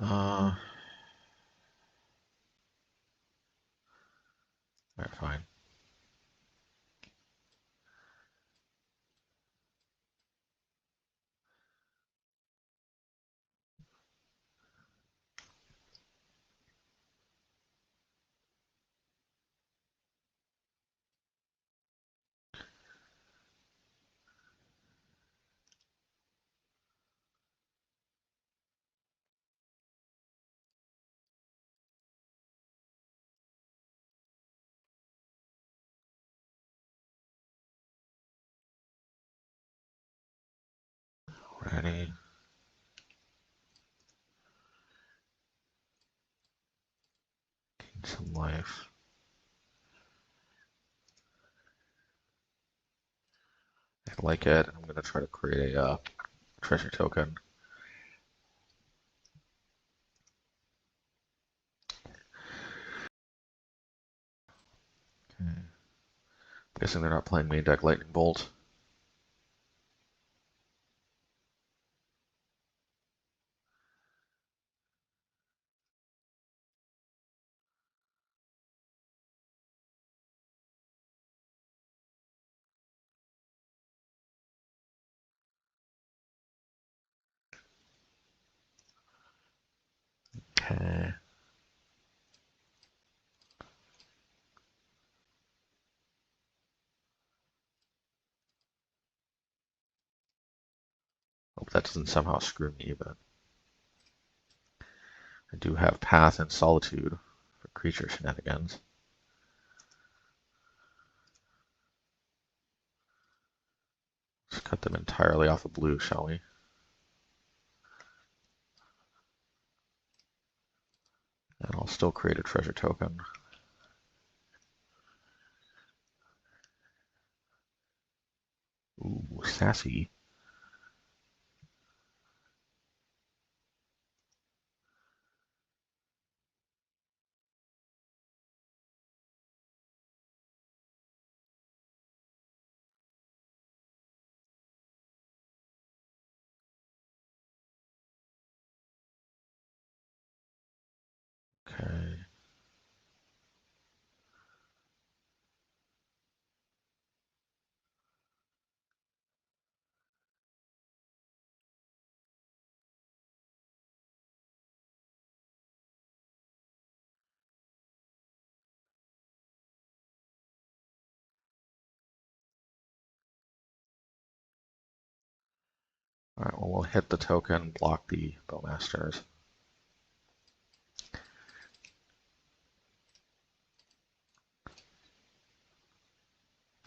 Alright, fine. Ready. Gain some life. I like it. I'm going to try to create a treasure token. Okay. I'm guessing they're not playing main deck Lightning Bolt. Okay. Hope that doesn't somehow screw me, but I do have Path and Solitude for creature shenanigans. Let's cut them entirely off of blue, shall we? And I'll still create a treasure token. Ooh, sassy. Okay. Alright, well, we'll hit the token, block the Bowmasters.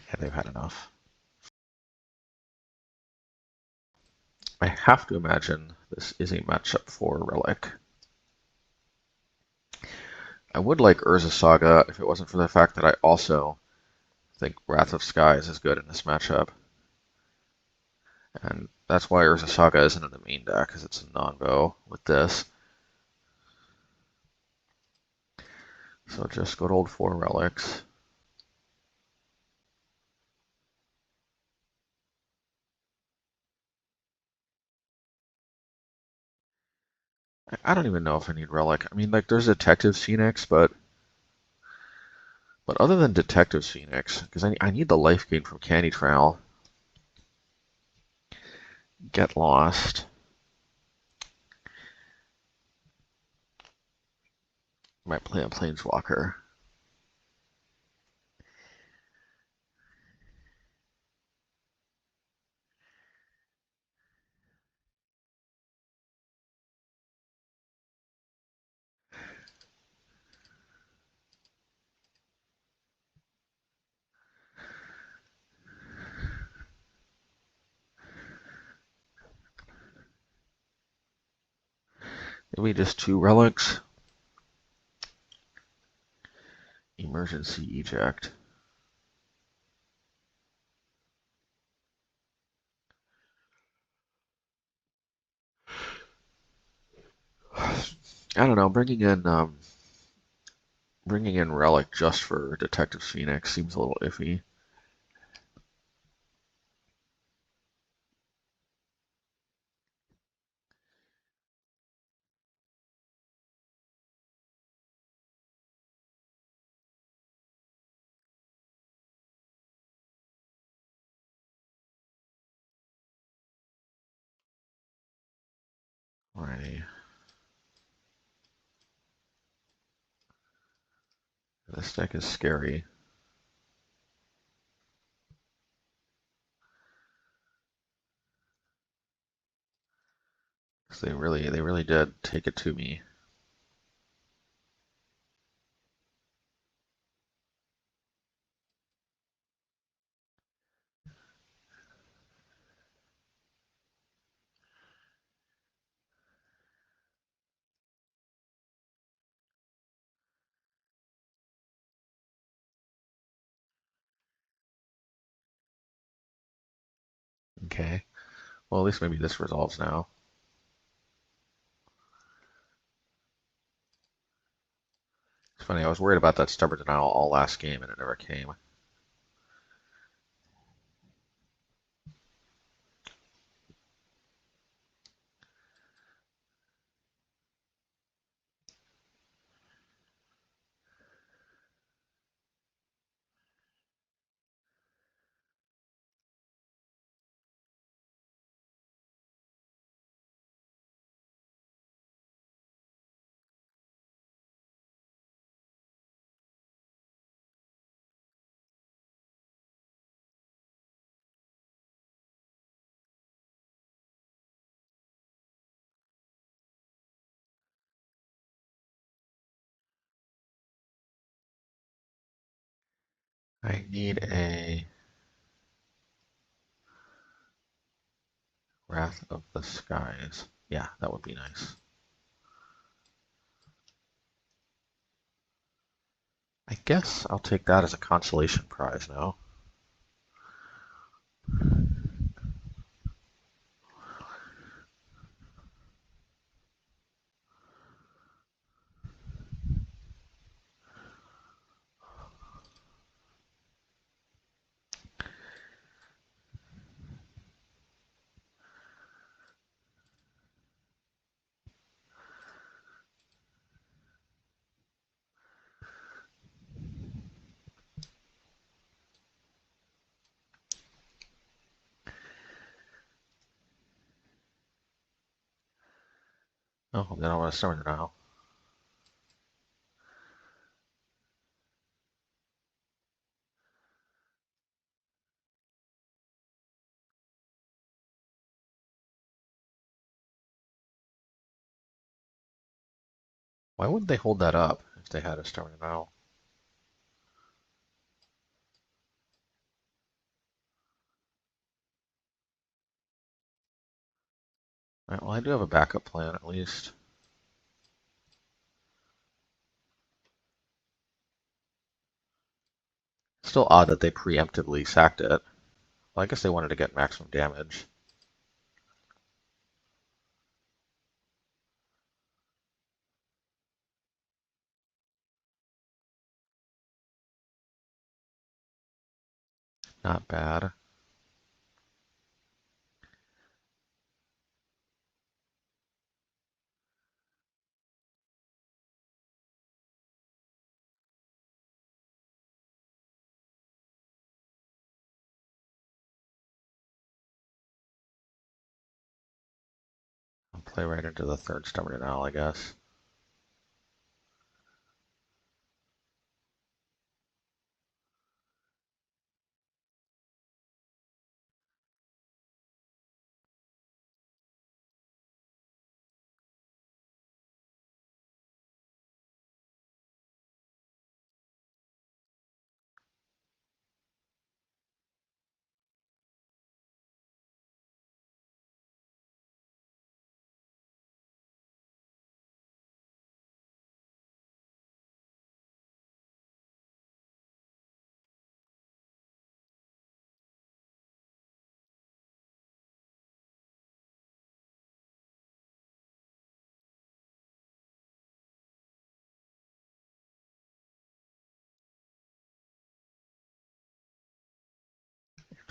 Yeah, they've had enough. I have to imagine this is a matchup for Relic. I would like Urza Saga if it wasn't for the fact that I also think Wrath of Skies is good in this matchup. And that's why Urza Saga isn't in the main deck, because it's a non-bow with this. So just good old 4 relics. I don't even know if I need Relic. I mean, like, there's Detective Phoenix, but other than Detective Phoenix, because I need the life gain from Candy Trail. Get Lost. Might play a Planeswalker. Maybe just 2 relics. Emergency Eject. I don't know. Bringing in Relic just for Detective Phoenix seems a little iffy. Alrighty. This deck is scary. They really did take it to me. Okay. Well, at least maybe this resolves now. It's funny, I was worried about that stubborn denial all last game and it never came. I need a Wrath of the Skies. Yeah, that would be nice. I guess I'll take that as a consolation prize now. Oh, then I want to summon it now. Why wouldn't they hold that up if they had a summon it now? Alright, well, I do have a backup plan at least. Still odd that they preemptively sacked it. Well, I guess they wanted to get maximum damage. Not bad. I'll play right into the third stubborn owl, I guess.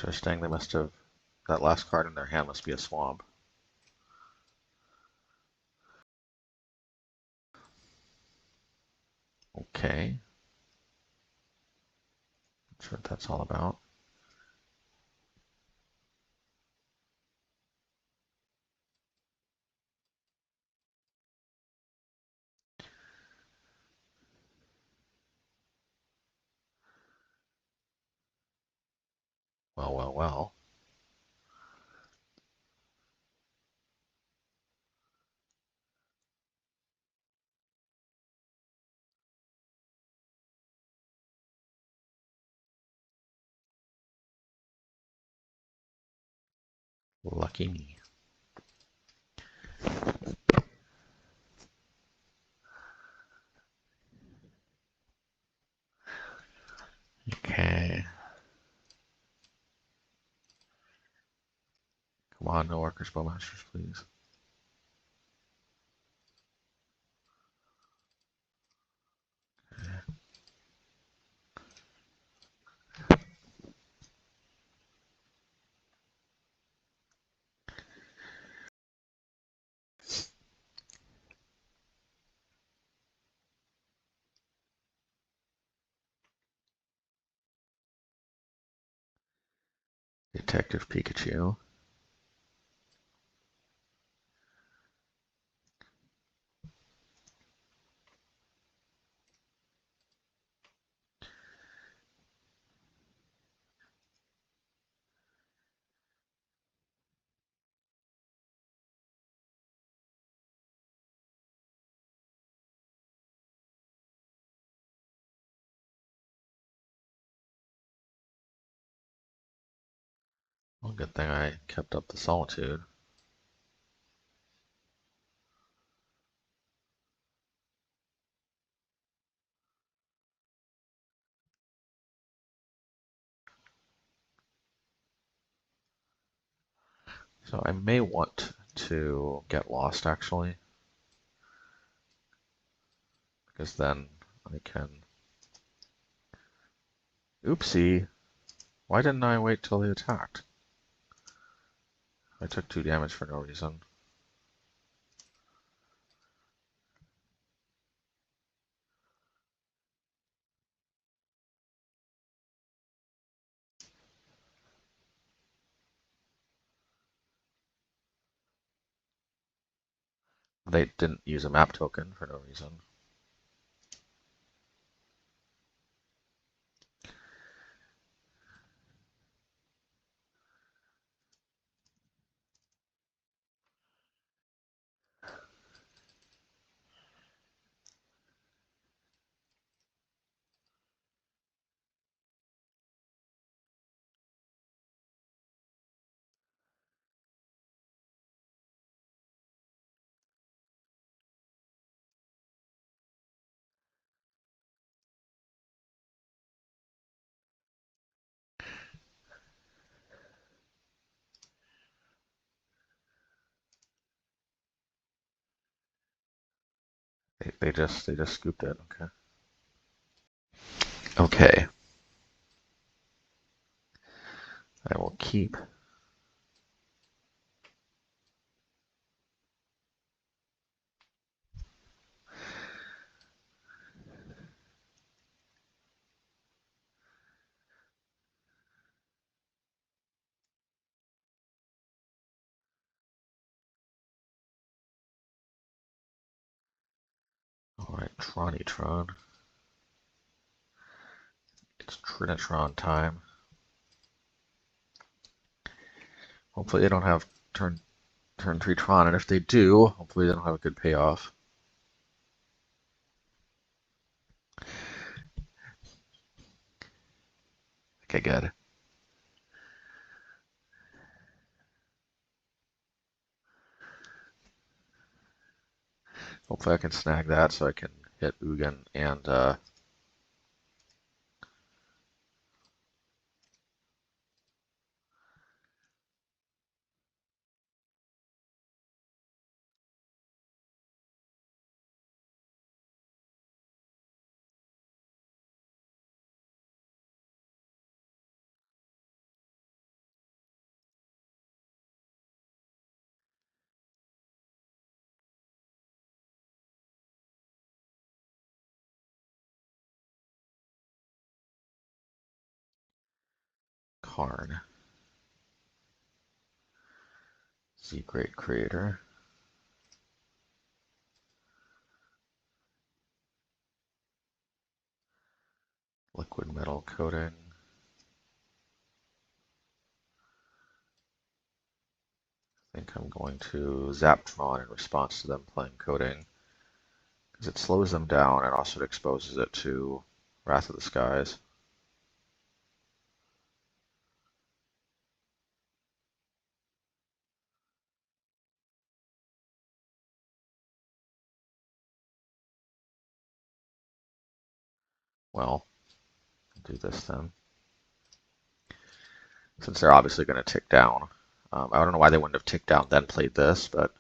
Interesting. They must have... That last card in their hand must be a swamp. Okay. Not sure what that's all about. Well, well, well. Lucky me. Okay. Come on, no Workers Bowmasters, please. Detective Pikachu. Well, good thing I kept up the Solitude. So I may want to get lost, actually. Because then I can... Oopsie! Why didn't I wait till they attacked? I took 2 damage for no reason. They didn't use a map token for no reason. They just scooped it. Okay. Okay. I will keep. Alright, Tron. It's Trinitron time. Hopefully they don't have turn 3 Tron, and if they do, hopefully they don't have a good payoff. Okay, good. Hopefully I can snag that so I can hit Ugin and Karn. Z Great Creator. Liquid Metal Coating. I think I'm going to zap Tron in response to them playing Coating, because it slows them down and also exposes it to Wrath of the Skies. Well, I'll do this then. Since they're obviously going to tick down. I don't know why they wouldn't have ticked down then played this, but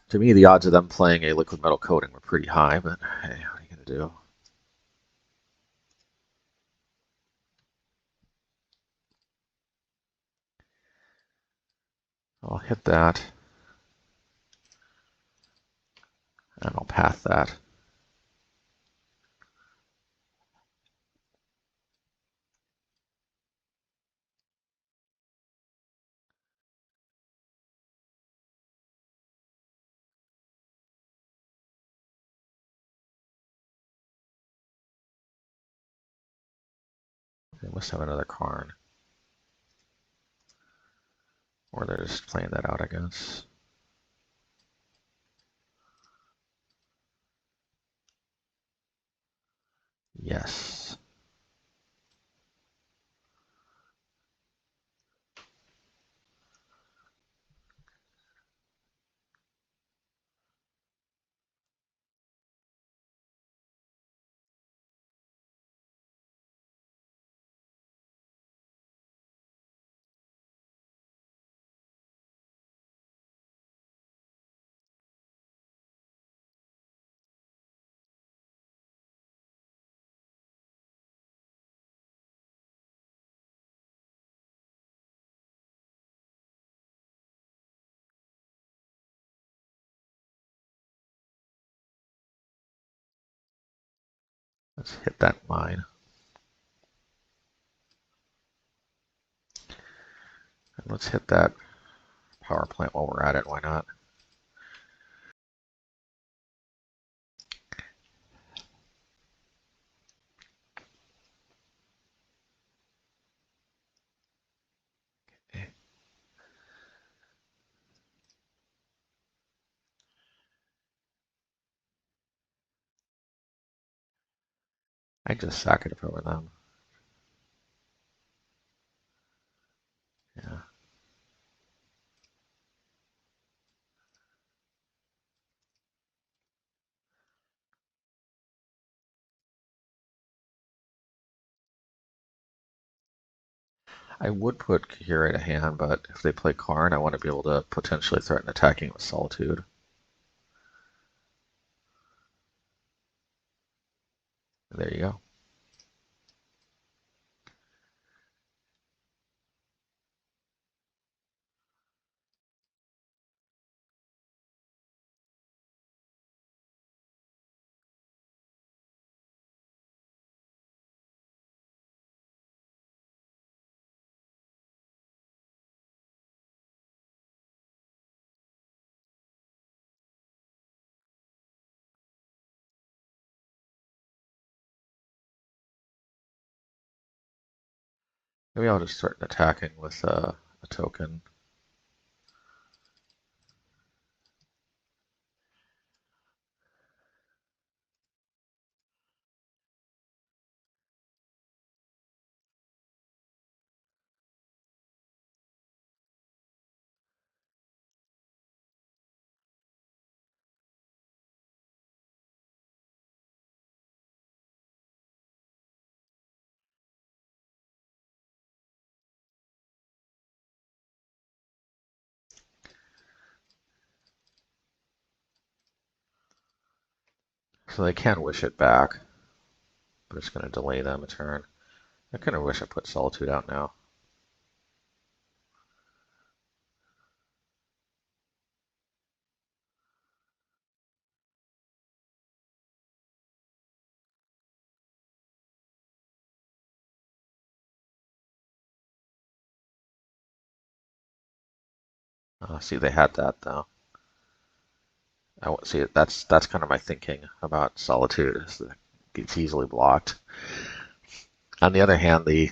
to me the odds of them playing a liquid metal coating were pretty high, but hey, what are you going to do? I'll hit that, and I'll path that. They must have another Karn. Or they're just playing that out, I guess. Yes. Let's hit that mine. And let's hit that power plant while we're at it. Why not? Okay. I'd just sack it if I were them. Yeah. I would put Kaheera in a hand, but if they play Karn, I want to be able to potentially threaten attacking with Solitude. There you go. Maybe I'll just threaten attacking with a token. So they can wish it back, but it's going to delay them a turn. I kind of wish I put Solitude out now. See, they had that though. See, that's kind of my thinking about Solitude, is that it's easily blocked. On the other hand, the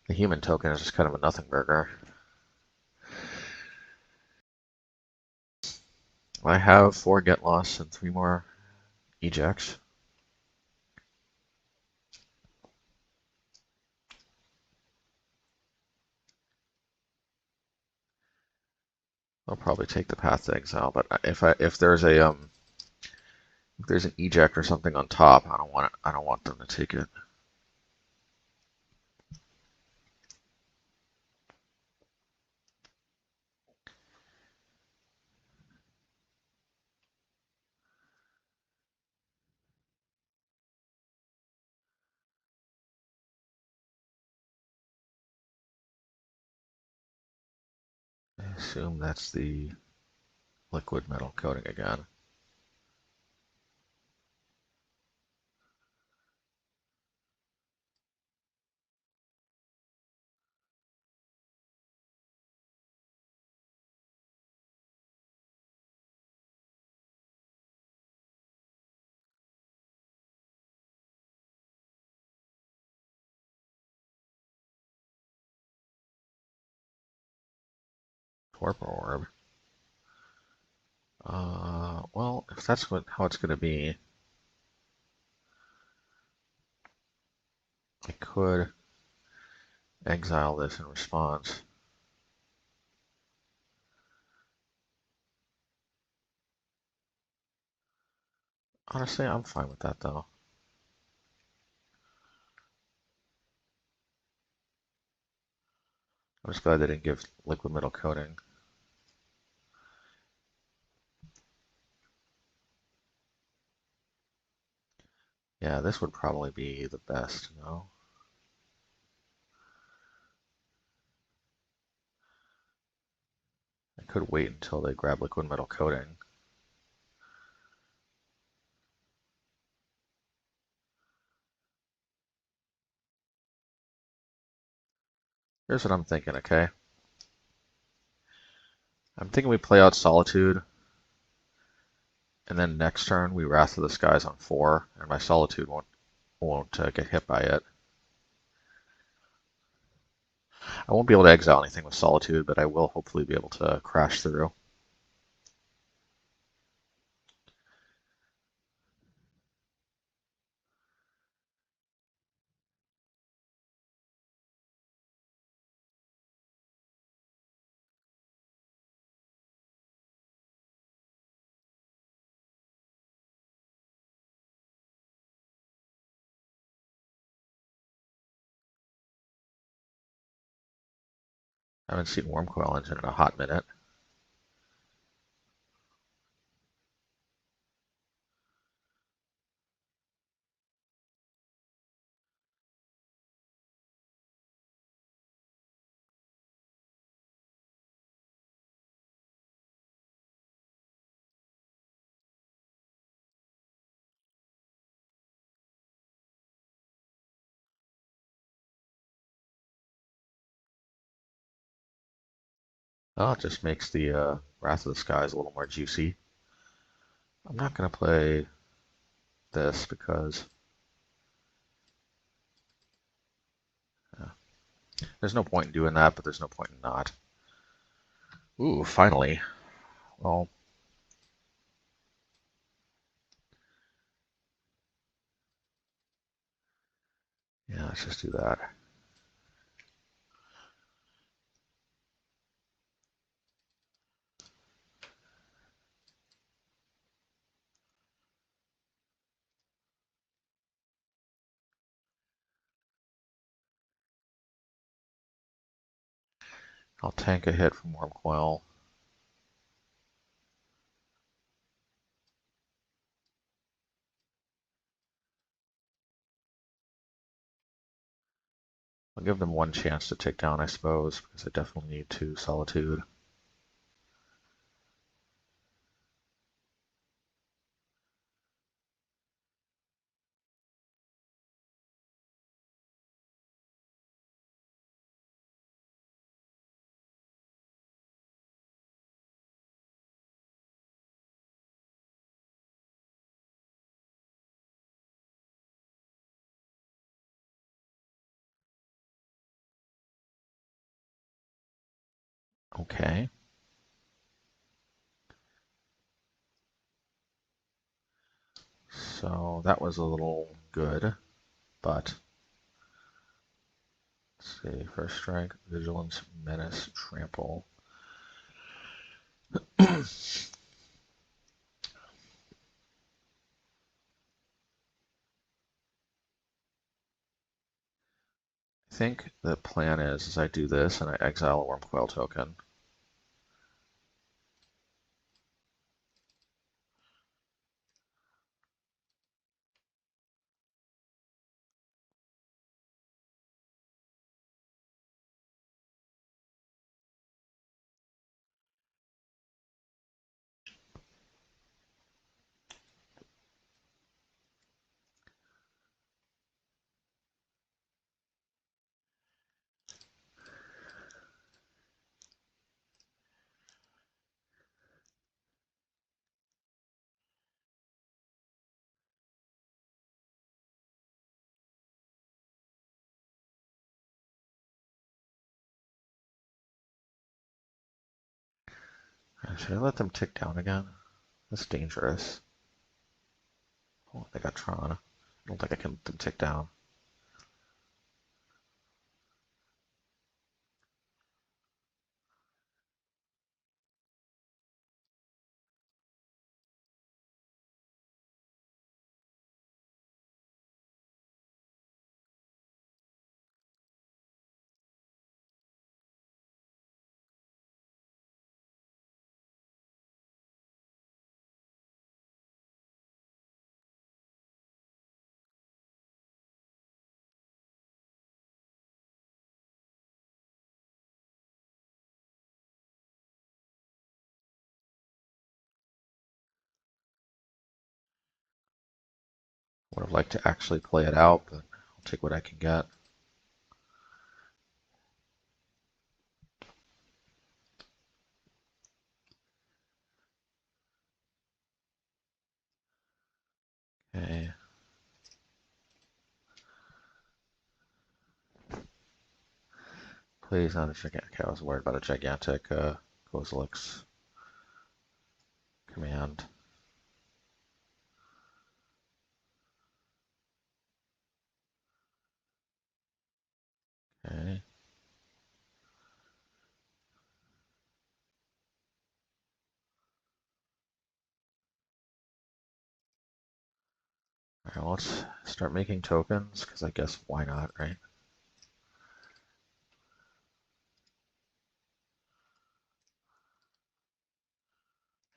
human token is just kind of a nothing burger. I have 4 get loss and 3 more ejects. I'll probably take the path to exile, but if there's an eject or something on top, I don't want it. I don't want them to take it. I assume that's the liquid metal coating again. Torpor orb. Well, if that's how it's going to be, I could exile this in response. Honestly, I'm fine with that though. I'm just glad they didn't give liquid metal coating. Yeah, this would probably be the best, no? I could wait until they grab liquid metal coating. Here's what I'm thinking, okay? I'm thinking we play out Solitude, and then next turn we Wrath of the Skies on 4, and my Solitude won't get hit by it. I won't be able to exile anything with Solitude, but I will hopefully be able to crash through. I haven't seen Wormcoil Engine in a hot minute. Oh, it just makes the Wrath of the Skies a little more juicy. I'm not going to play this because there's no point in doing that, but there's no point in not. Ooh, finally. Well, yeah, let's just do that. I'll tank a hit from Wormcoil. I'll give them one chance to take down, I suppose, because I definitely need 2 Solitude. Okay. So that was a little good, but let's see. First strike, vigilance, menace, trample. I think the plan is I do this and I exile a Wormcoil token. Should I let them tick down again? That's dangerous. Oh, they got Tron. I don't think I can let them tick down. Would have liked to actually play it out, but I'll take what I can get. Okay. Please not a gigantic. Okay, I was worried about a gigantic Kozilek's command. Okay. Alright, well, let's start making tokens, because I guess why not, right?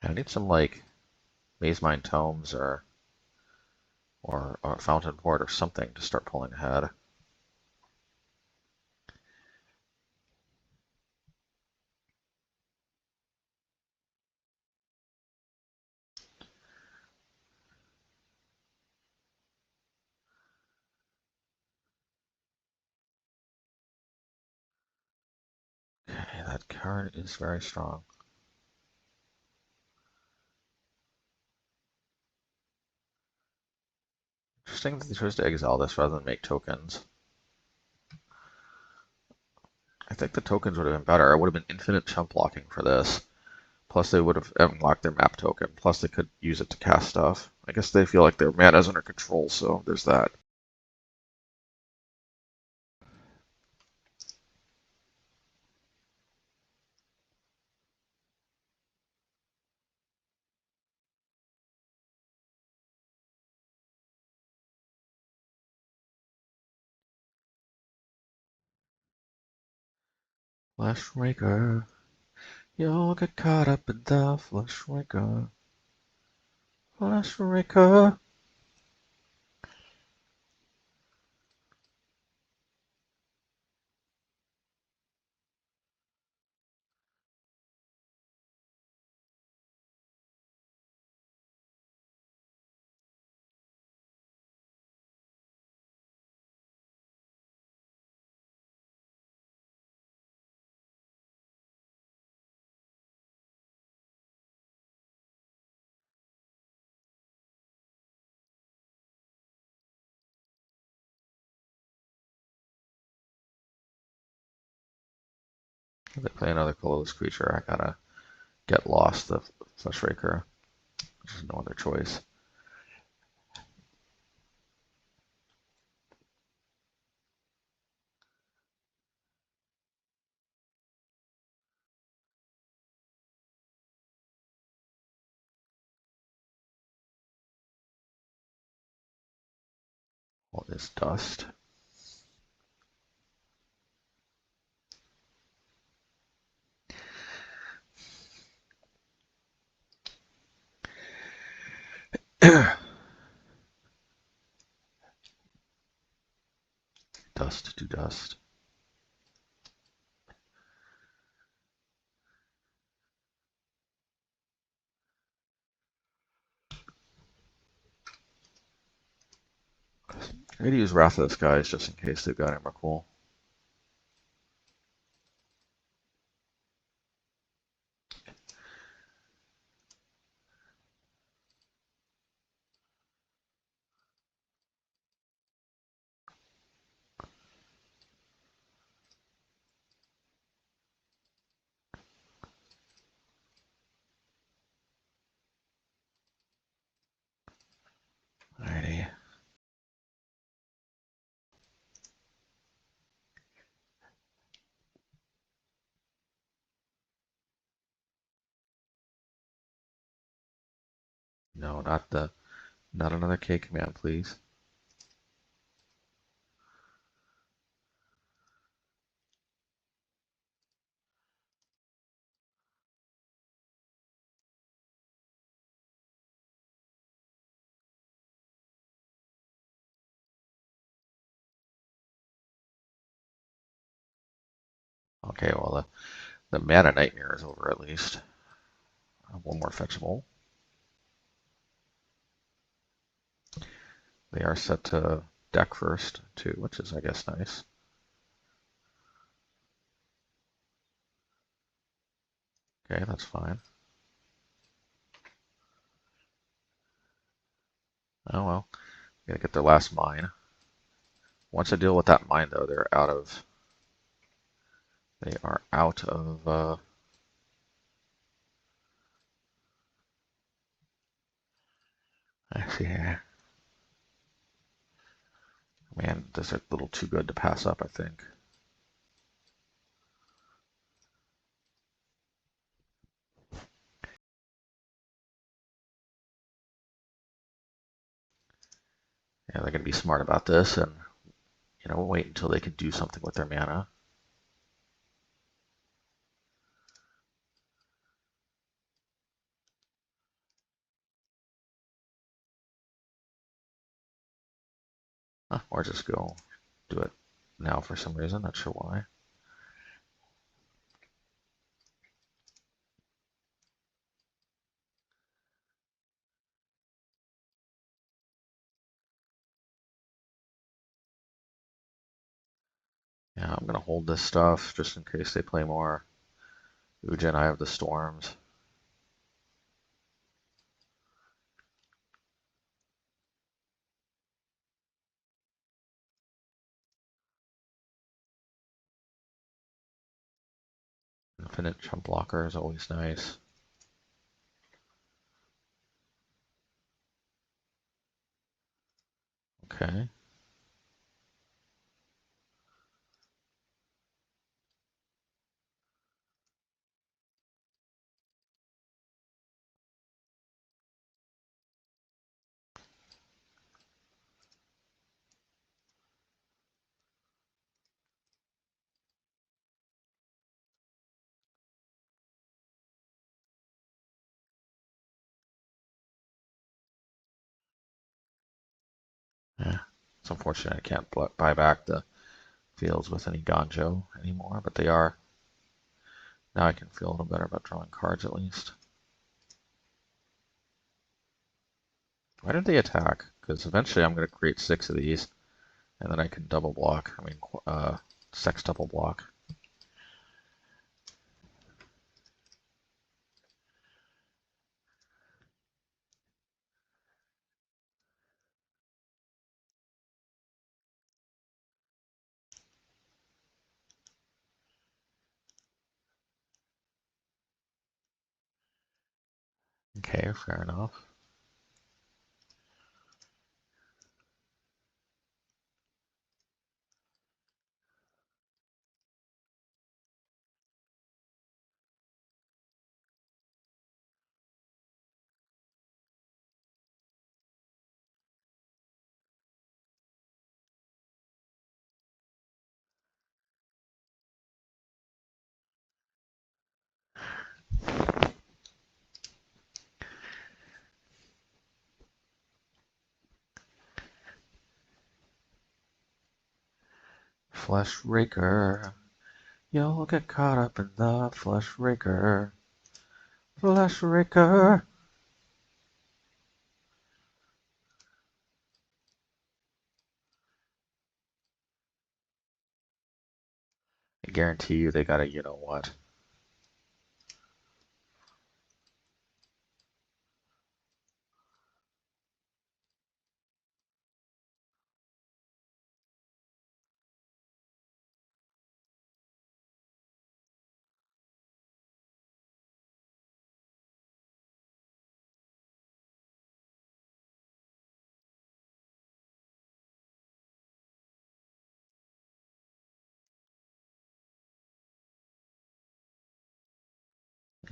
I need some, like, Mazemind Tomes or Fountainport or something to start pulling ahead. Okay, that card is very strong. Interesting that they chose to exile this rather than make tokens. I think the tokens would have been better. It would have been infinite chump blocking for this. Plus they would have unlocked their map token. Plus they could use it to cast stuff. I guess they feel like their mana's under control, so there's that. Fleshraker. You'll get caught up in the Fleshraker. Fleshraker. If they play another colorless creature, I gotta get lost the Fleshraker. There's no other choice. All this dust. Dust to dust. I'm gonna use Wrath of the Skies just in case they've got Emrakul. Alrighty. No, not another K command, please. Okay, well the Mana Nightmare is over at least. One more fetchable. They are set to deck first too, which is I guess nice. Okay, that's fine. Oh well, gotta get their last mine. Once I deal with that mine though, they are out of actually, yeah. Man, this is a little too good to pass up, I think. Yeah, they're gonna be smart about this and wait until they can do something with their mana. Or just go do it now for some reason, not sure why. Yeah, I'm gonna hold this stuff just in case they play more. Uja and I have the storms. Infinite chump blocker is always nice. Okay. Yeah. It's unfortunate I can't buy back the fields with any Ganjo anymore, but they are. Now I can feel a little better about drawing cards at least. Why did they attack? Because eventually I'm going to create 6 of these, and then I can double block. I mean, sextuple block. Okay, fair enough. Flesh Raker. You'll get caught up in the Flesh Raker. Flesh Raker. I guarantee you they got a you know what.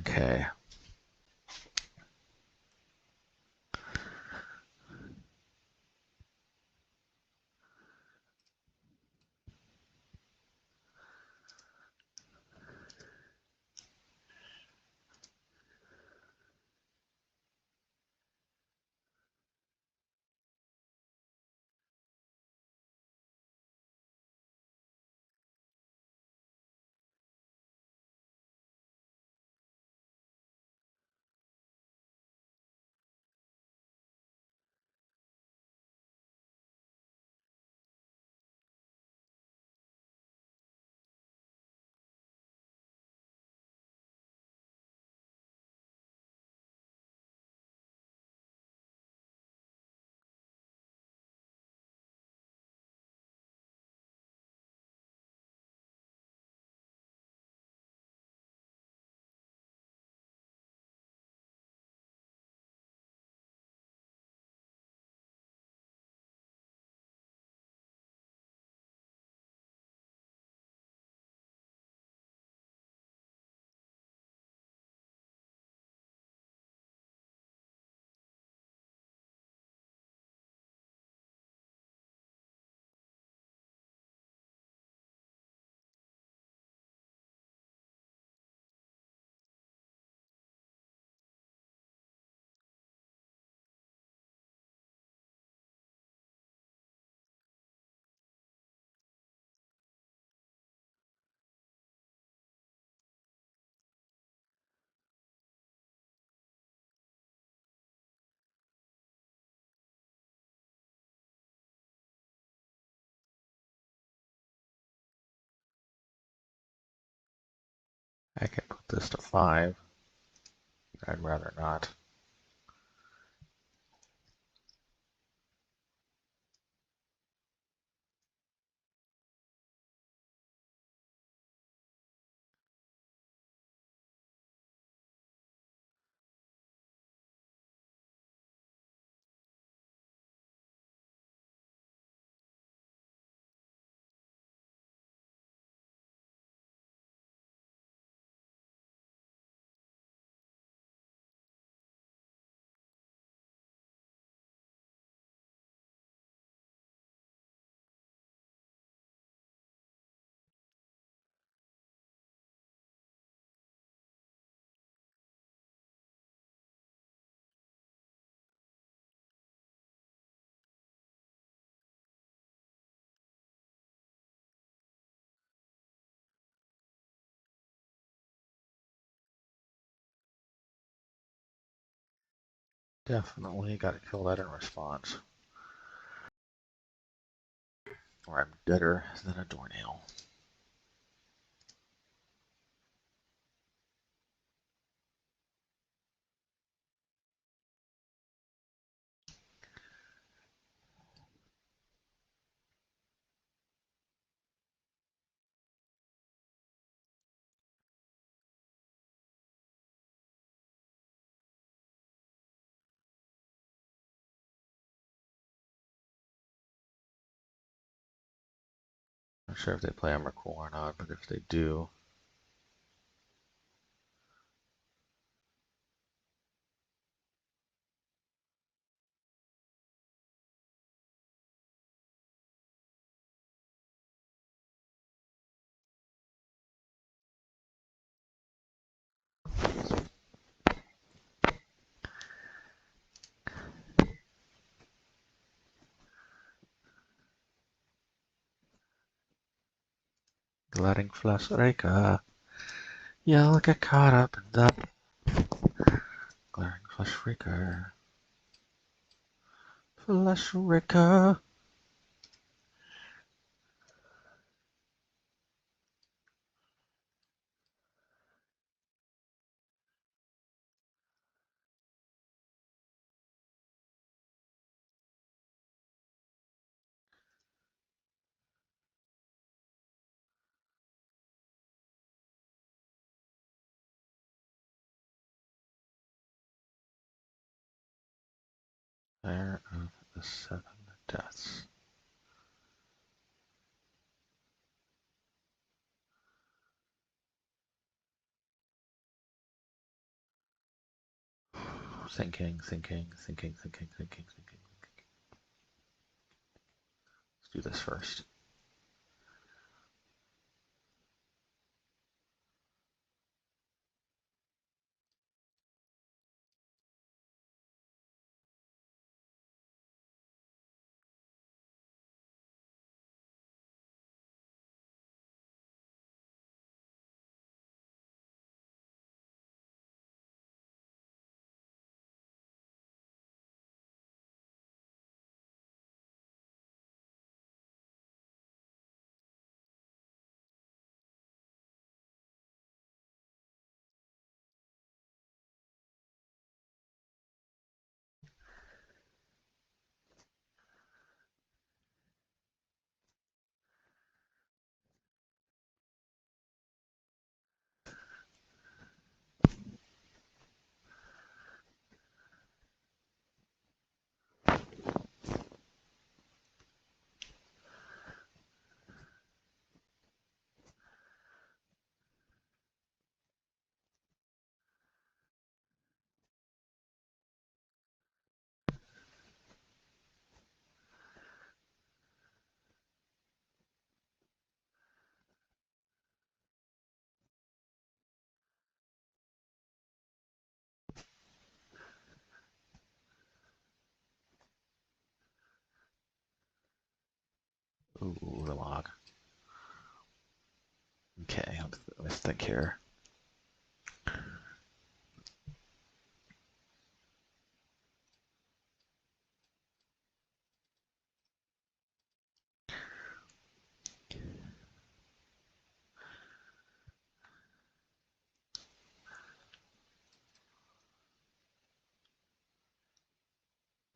Okay. I can put this to 5. I'd rather not. Definitely got to kill that in response. Or I'm deader than a doornail. Not sure if they play Emrakul or not, but if they do, letting Flashraker. You'll get caught up in that glaring Flashraker. Flashraker. Fire of the Seven Deaths. Thinking. Let's do this first. Ooh, the log. Okay, let's think here.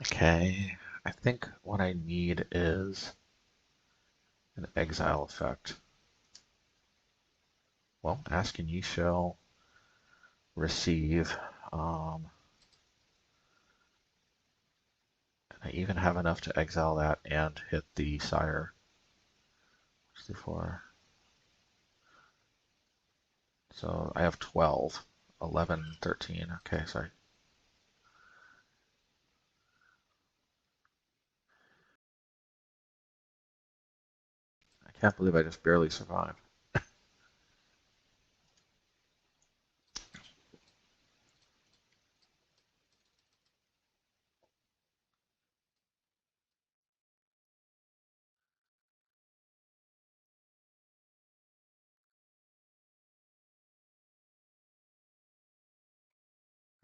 Okay, I think what I need is an exile effect. Well, ask and ye shall receive. And I even have enough to exile that and hit the sire. 64. So I have 12, 11, 13. Okay, sorry. I can't believe I just barely survived.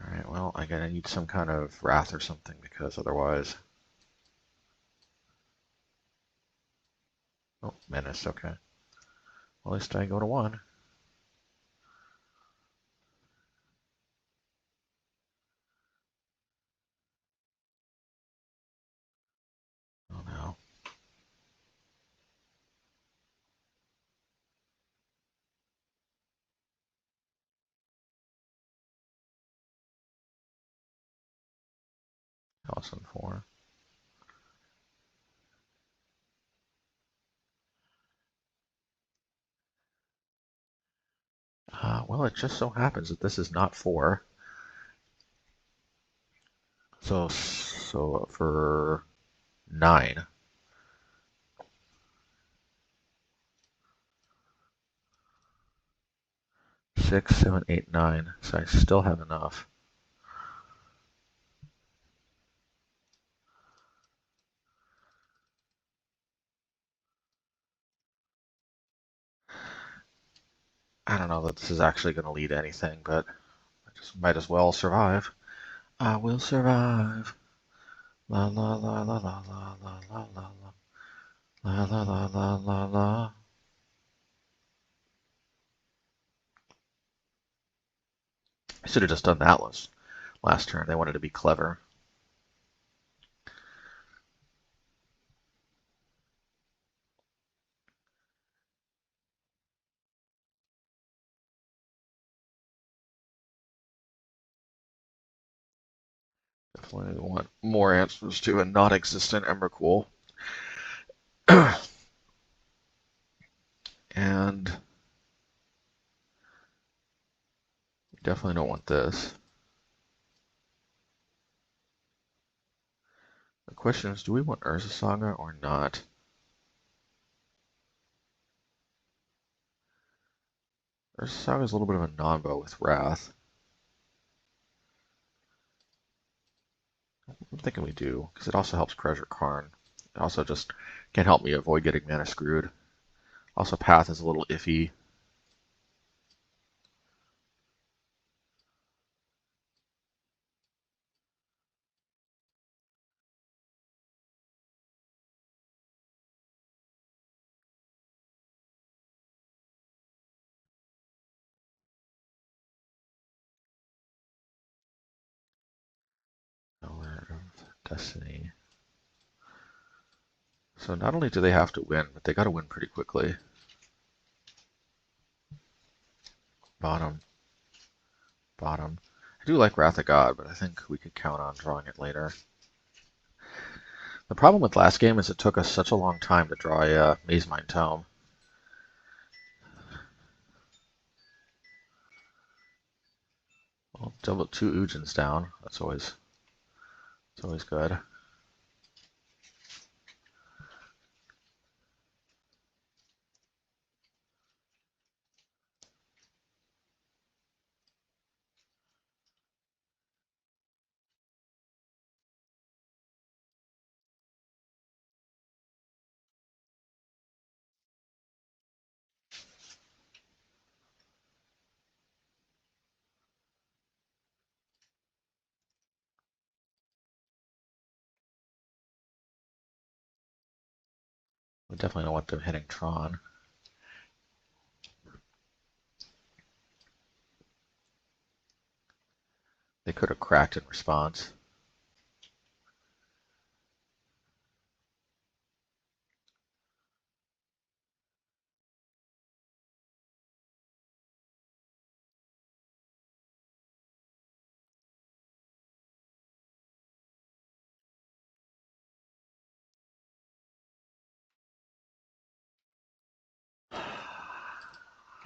Alright, well, I'm gonna need some kind of wrath or something because otherwise... Oh, menace, okay. Well, at least I go to 1. Oh no. House on 4. Well, it just so happens that this is not 4. So for 9. 6, 7, 8, 9. So I still have enough. I don't know that this is actually going to lead to anything, but I just might as well survive. I will survive. La la la la la la la la la la la la la la la. I should have just done that last turn. They wanted to be clever. Definitely want more answers to a non-existent Emrakul. And definitely don't want this. The question is, do we want Urza Saga or not? Urza Saga is a little bit of a non-bow with Wrath. I'm thinking we do, because it also helps Treasure Karn. It also just can help me avoid getting mana screwed. Also, Path is a little iffy. Hour of Destiny. So not only do they have to win, but they got to win pretty quickly. Bottom. Bottom. I do like Wrath of God, but I think we could count on drawing it later. The problem with last game is it took us such a long time to draw a Mazemind Tome. Well, double 2 Ujins down. That's always good. We definitely don't want them hitting Tron. They could have cracked in response.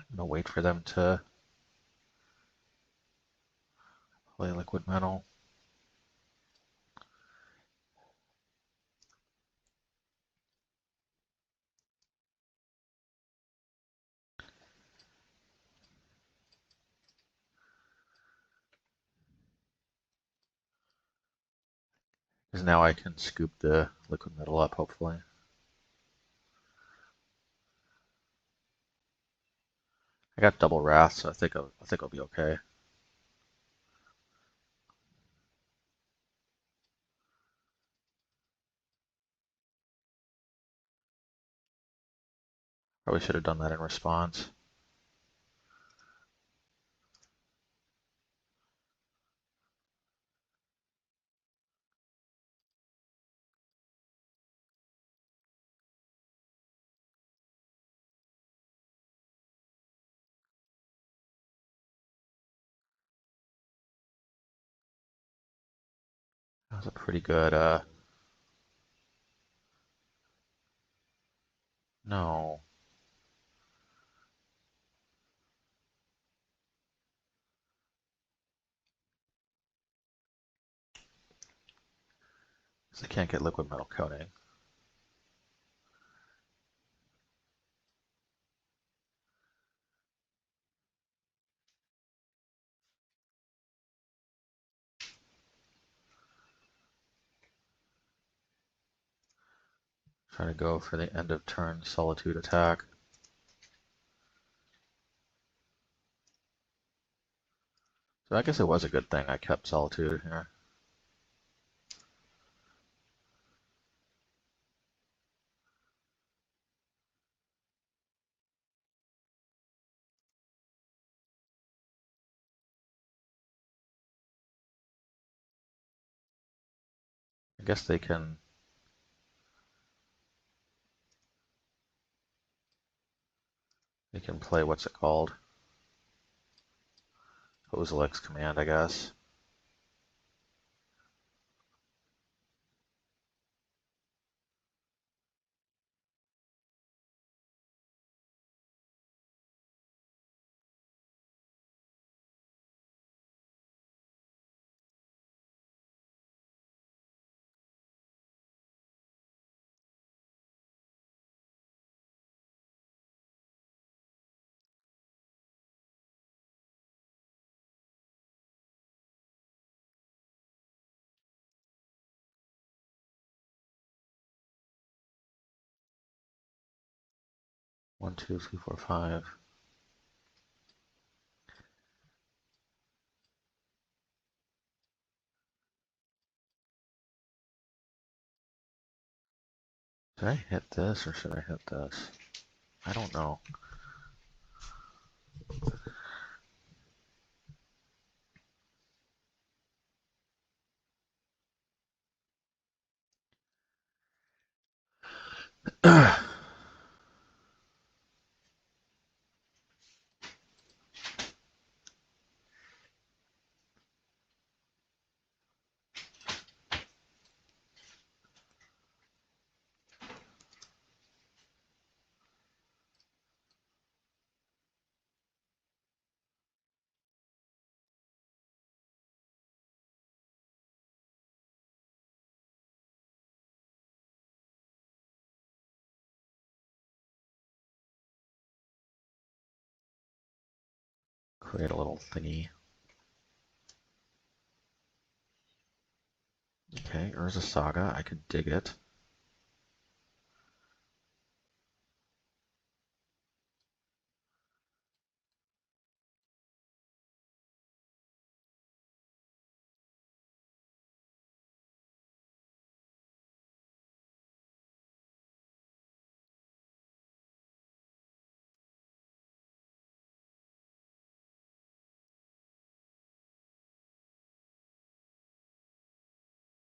I'm gonna wait for them to play Liquid Metal. Because now I can scoop the Liquid Metal up, hopefully. I got double Wrath, so I think I'll be okay. Probably should have done that in response. That was a pretty good, no. I can't get liquid metal coating. Try to go for the end of turn Solitude attack. So I guess it was a good thing I kept Solitude here. I guess they can play what's it called? Ozelek's command, I guess. One, two, three, four, five. Did I hit this or should I hit this? I don't know. Create a little thingy. Okay, Urza Saga, I could dig it.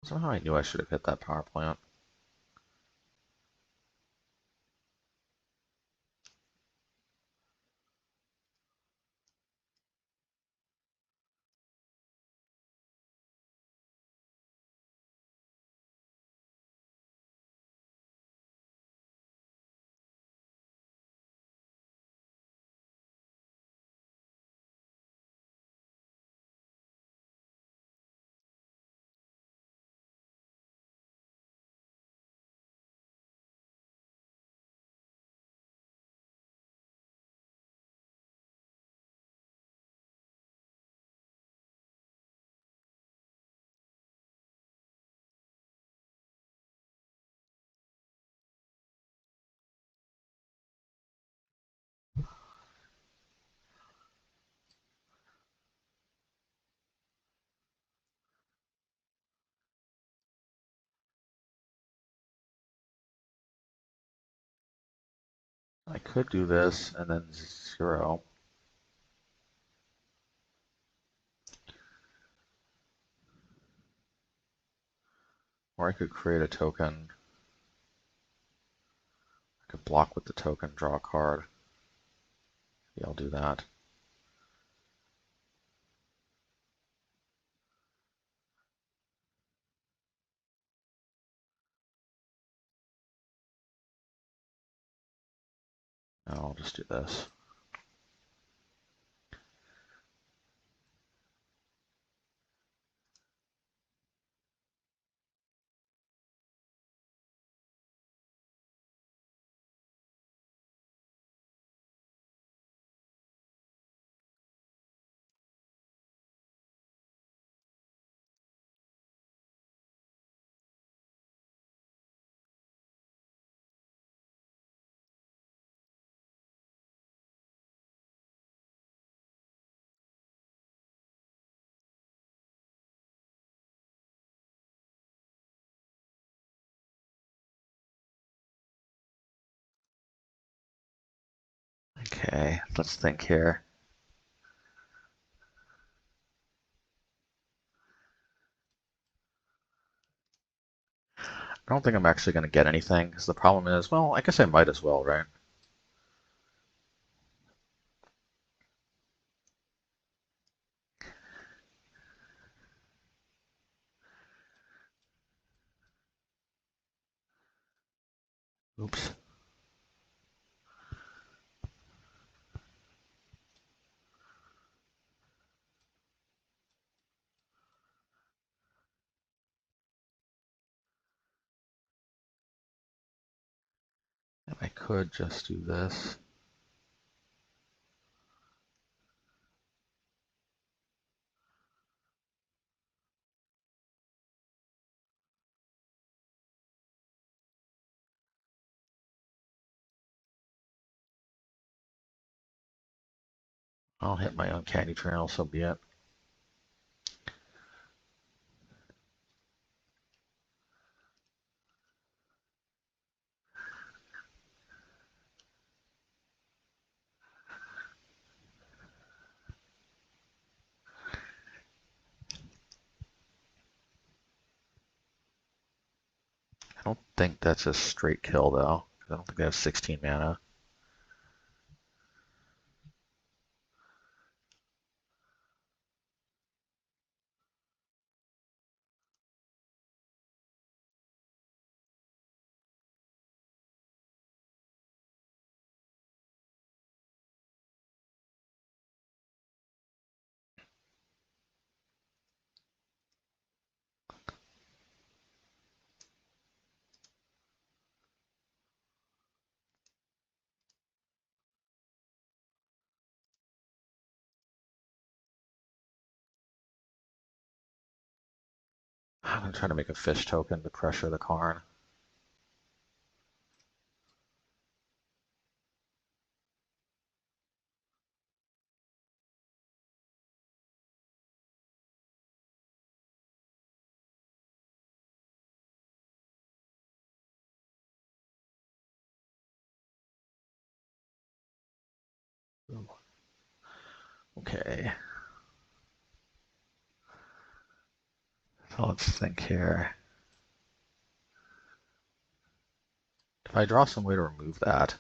Somehow I knew I should have hit that power plant. I could do this and then 0. Or I could create a token. I could block with the token, draw a card. Yeah, I'll do that. No, I'll just do this. Okay, let's think here. I don't think I'm actually going to get anything, because the problem is, well, I guess I might as well, right? Oops. I could just do this. I'll hit my uncanny trail, so be it. I don't think that's a straight kill, though. I don't think they have 16 mana. I'm going to try to make a fish token to pressure the Karn. Okay. So let's think here. If I draw some way to remove that,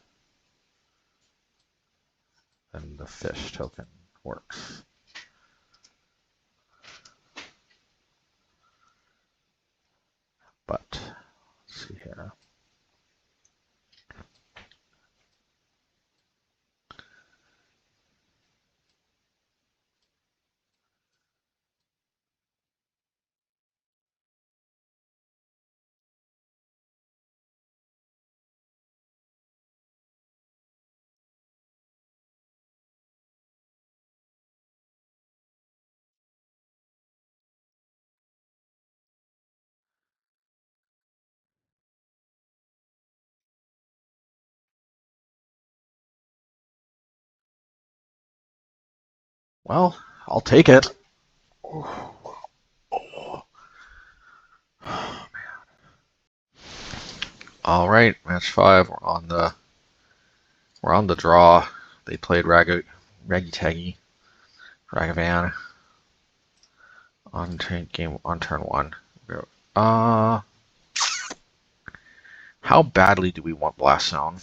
then the fish token works. But, let's see here. Well, I'll take it. All right, match 5. We're on the draw. They played Raggy Taggy, Ragavan on turn 1. How badly do we want Blast Zone?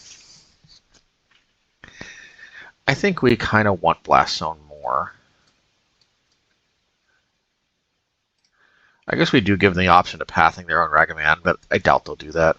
I think we kind of want Blast Zone more. I guess we do give them the option of pathing their own Ragavan, but I doubt they'll do that.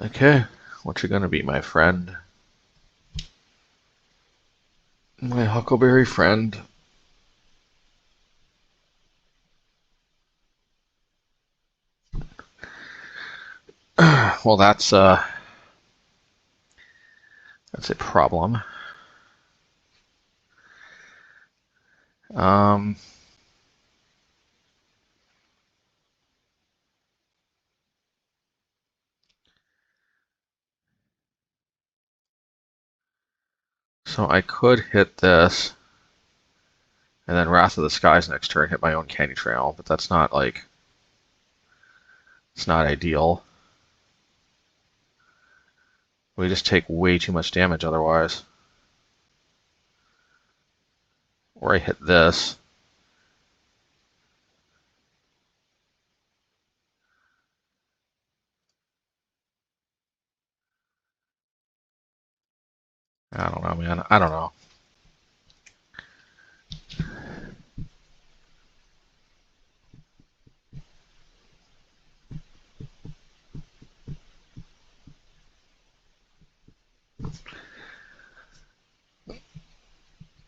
Okay, what you gonna be, my friend? My huckleberry friend. Well, that's a problem. Um, so I could hit this, and then Wrath of the Skies next turn, hit my own Candy Trail, but that's not like, it's not ideal. We just take way too much damage otherwise. Or I hit this. I don't know, man. I don't know.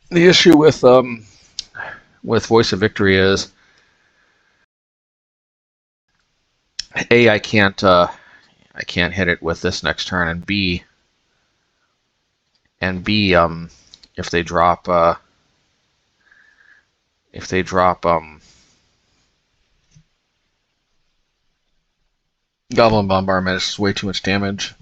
The issue with Voice of Victory is A, I can't hit it with this next turn, and B, if they drop Goblin Bombardment, it's way too much damage.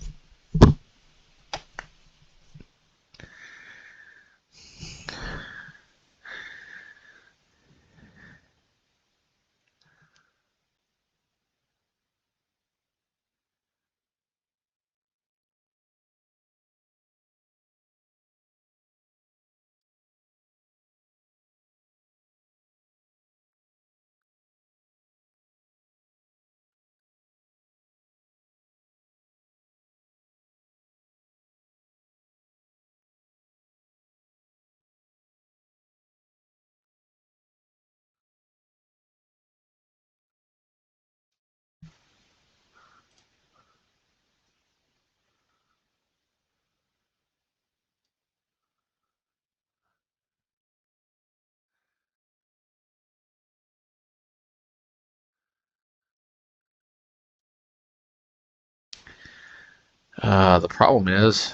The problem is,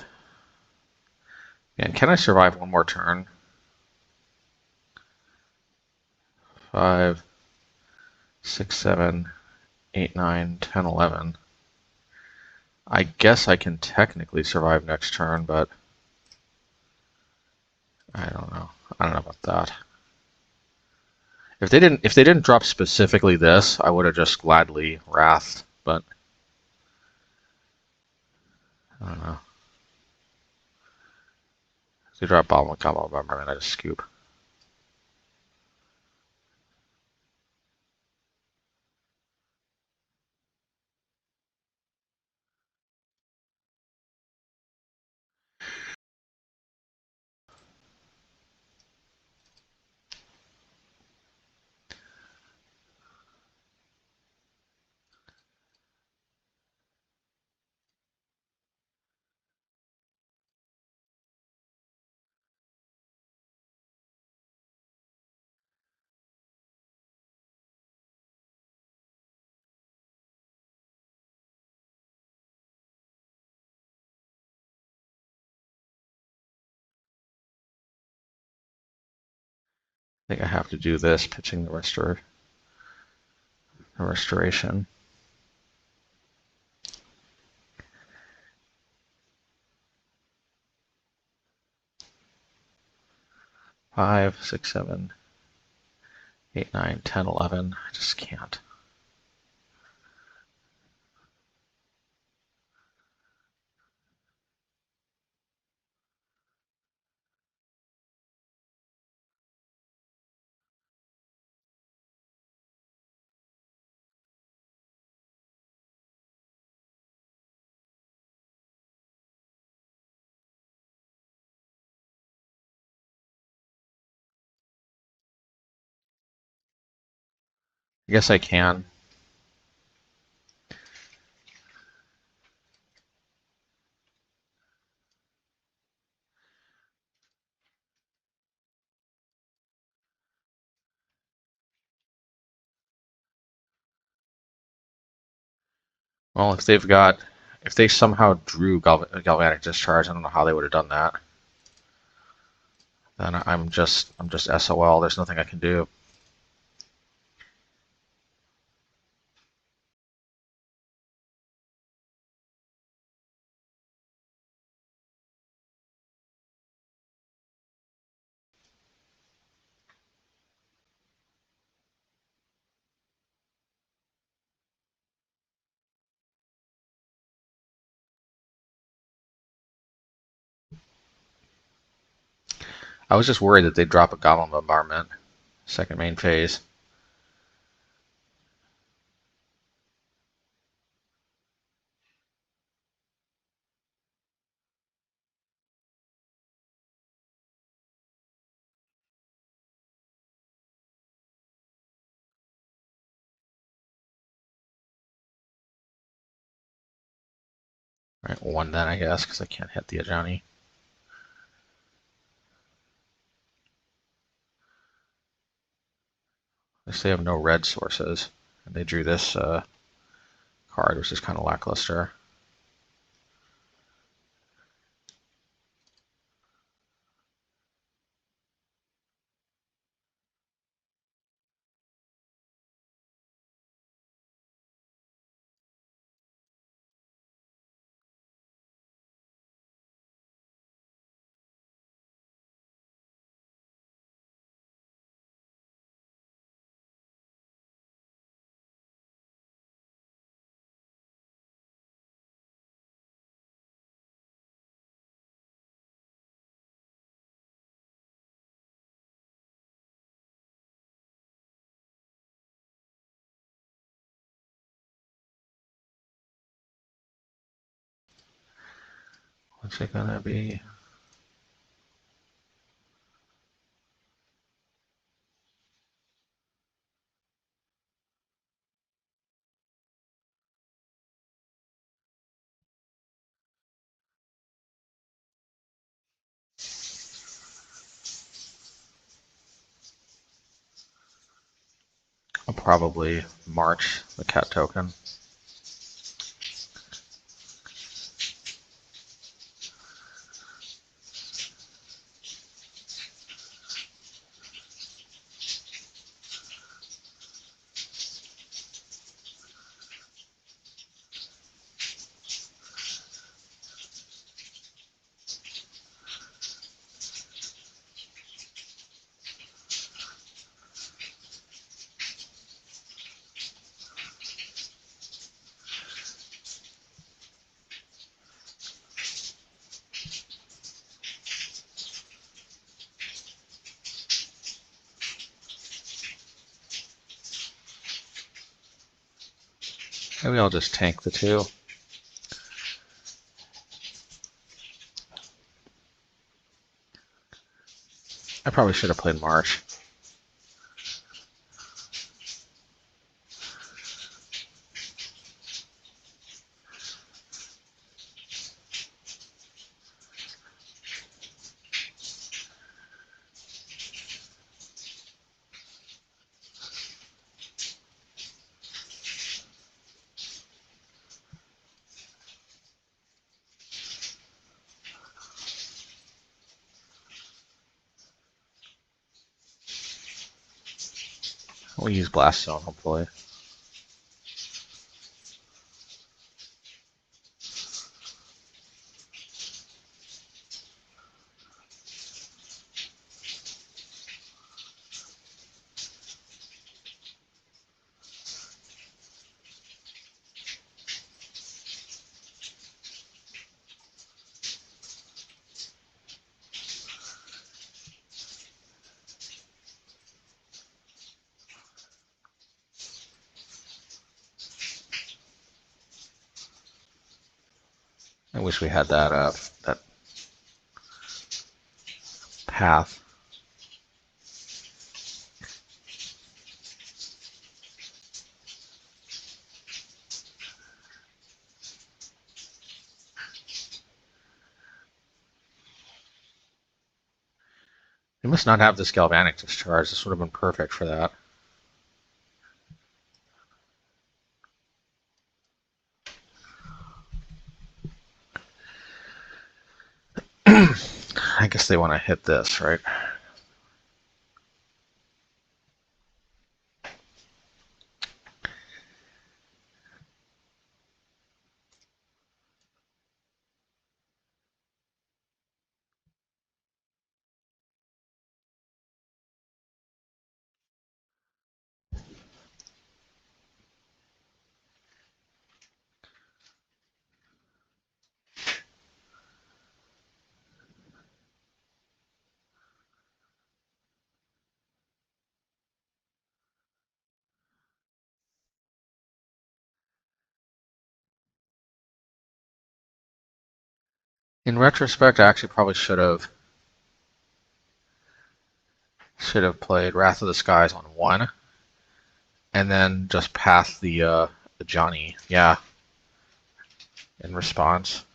man, can I survive one more turn? 5, 6, 7, 8, 9, 10, 11. I guess I can technically survive next turn, but I don't know. I don't know about that. If they didn't drop specifically this, I would have just gladly wrathed, but I don't know. If they drop Bomb Combo Bomberman, I just scoop. I think I have to do this, pitching the restoration. Five, 6, 7, 8, 9, 10, 11. I just can't. I guess I can. Well, if they somehow drew Galvanic Discharge, I don't know how they would have done that. Then I'm just SOL. There's nothing I can do. I was just worried that they'd drop a Goblin Bombardment, second main phase. Right, one then, I guess, because I can't hit the Ajani. At least they have no red sources. And they drew this card, which is kind of lackluster. What's it gonna be? I'll probably march the cat token. Maybe I'll just tank the two. I probably should have played March. We'll use Blast Zone, hopefully. I wish we had that path. We must not have this Galvanic Discharge. This would have been perfect for that. I guess they want to hit this, right? In retrospect, I actually probably should have played Wrath of the Skies on 1, and then just passed the Johnny, yeah, in response.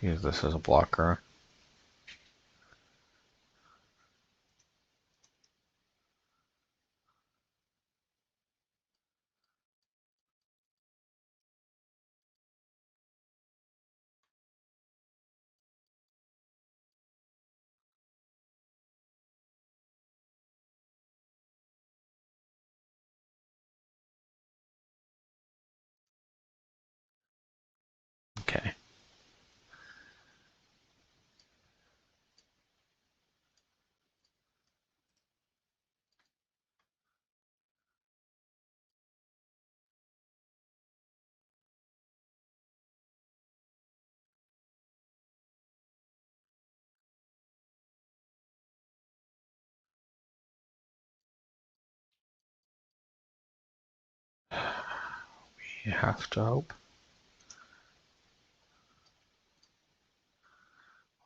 Use this as a blocker. Okay. We have to hope.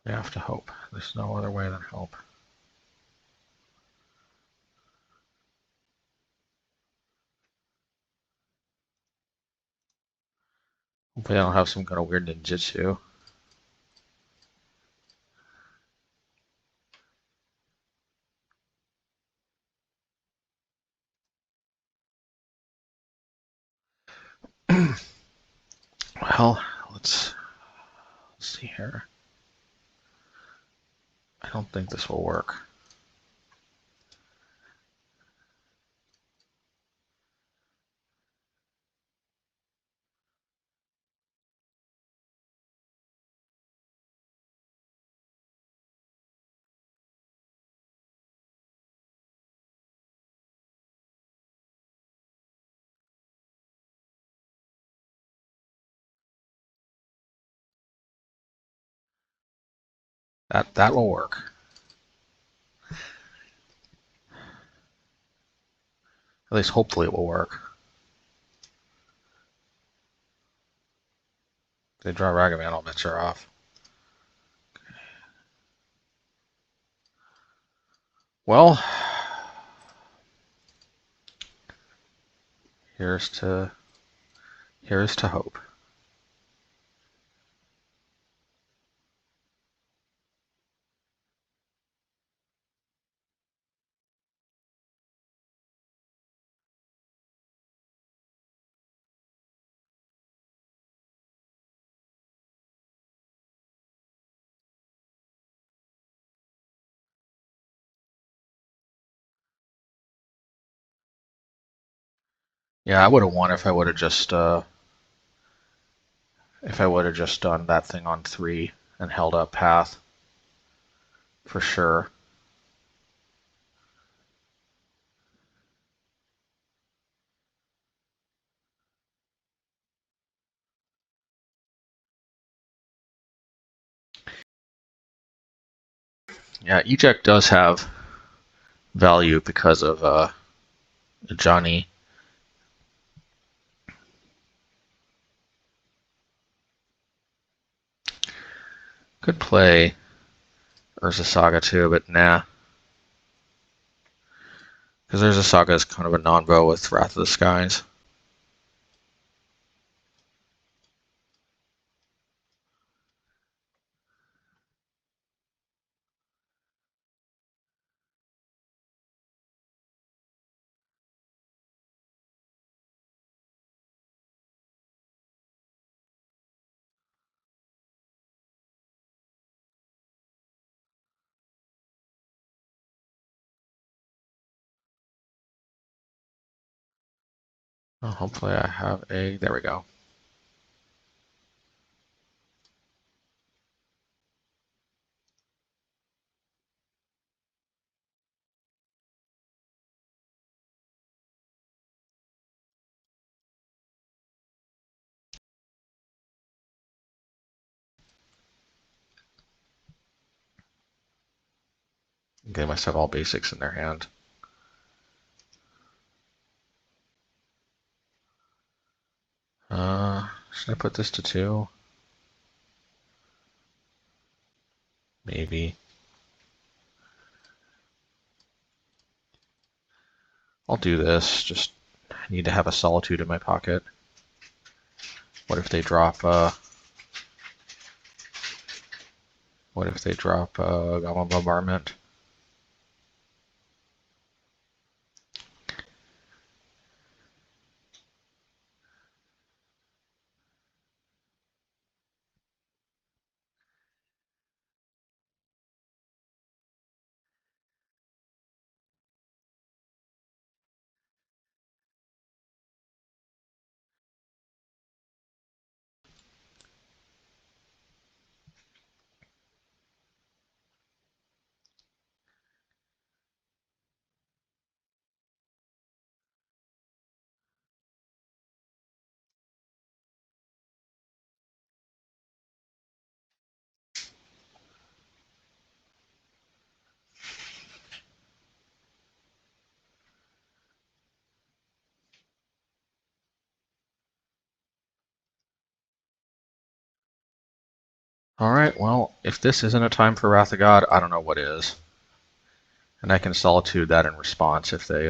We have to hope. There's no other way than hope. Hopefully I don't have some kind of weird ninjutsu. Well, let's see here. I don't think this will work. That will work. At least hopefully it will work. If they draw Ragavan, I'll mix her off. Well, here's to hope. Yeah, I would have won if I would have just done that thing on 3 and held up path. For sure. Yeah, Eject does have value because of Johnny. Could play Urza Saga too, but nah. Because Urza Saga is kind of a non-bow with Wrath of the Skies. Oh, hopefully I have a... There we go. They must have all basics in their hand. Should I put this to 2? Maybe. I'll do this. Just need to have a Solitude in my pocket. What if they drop Gamma Bombardment? Alright, well, if this isn't a time for Wrath of God, I don't know what is. And I can Solitude that in response if they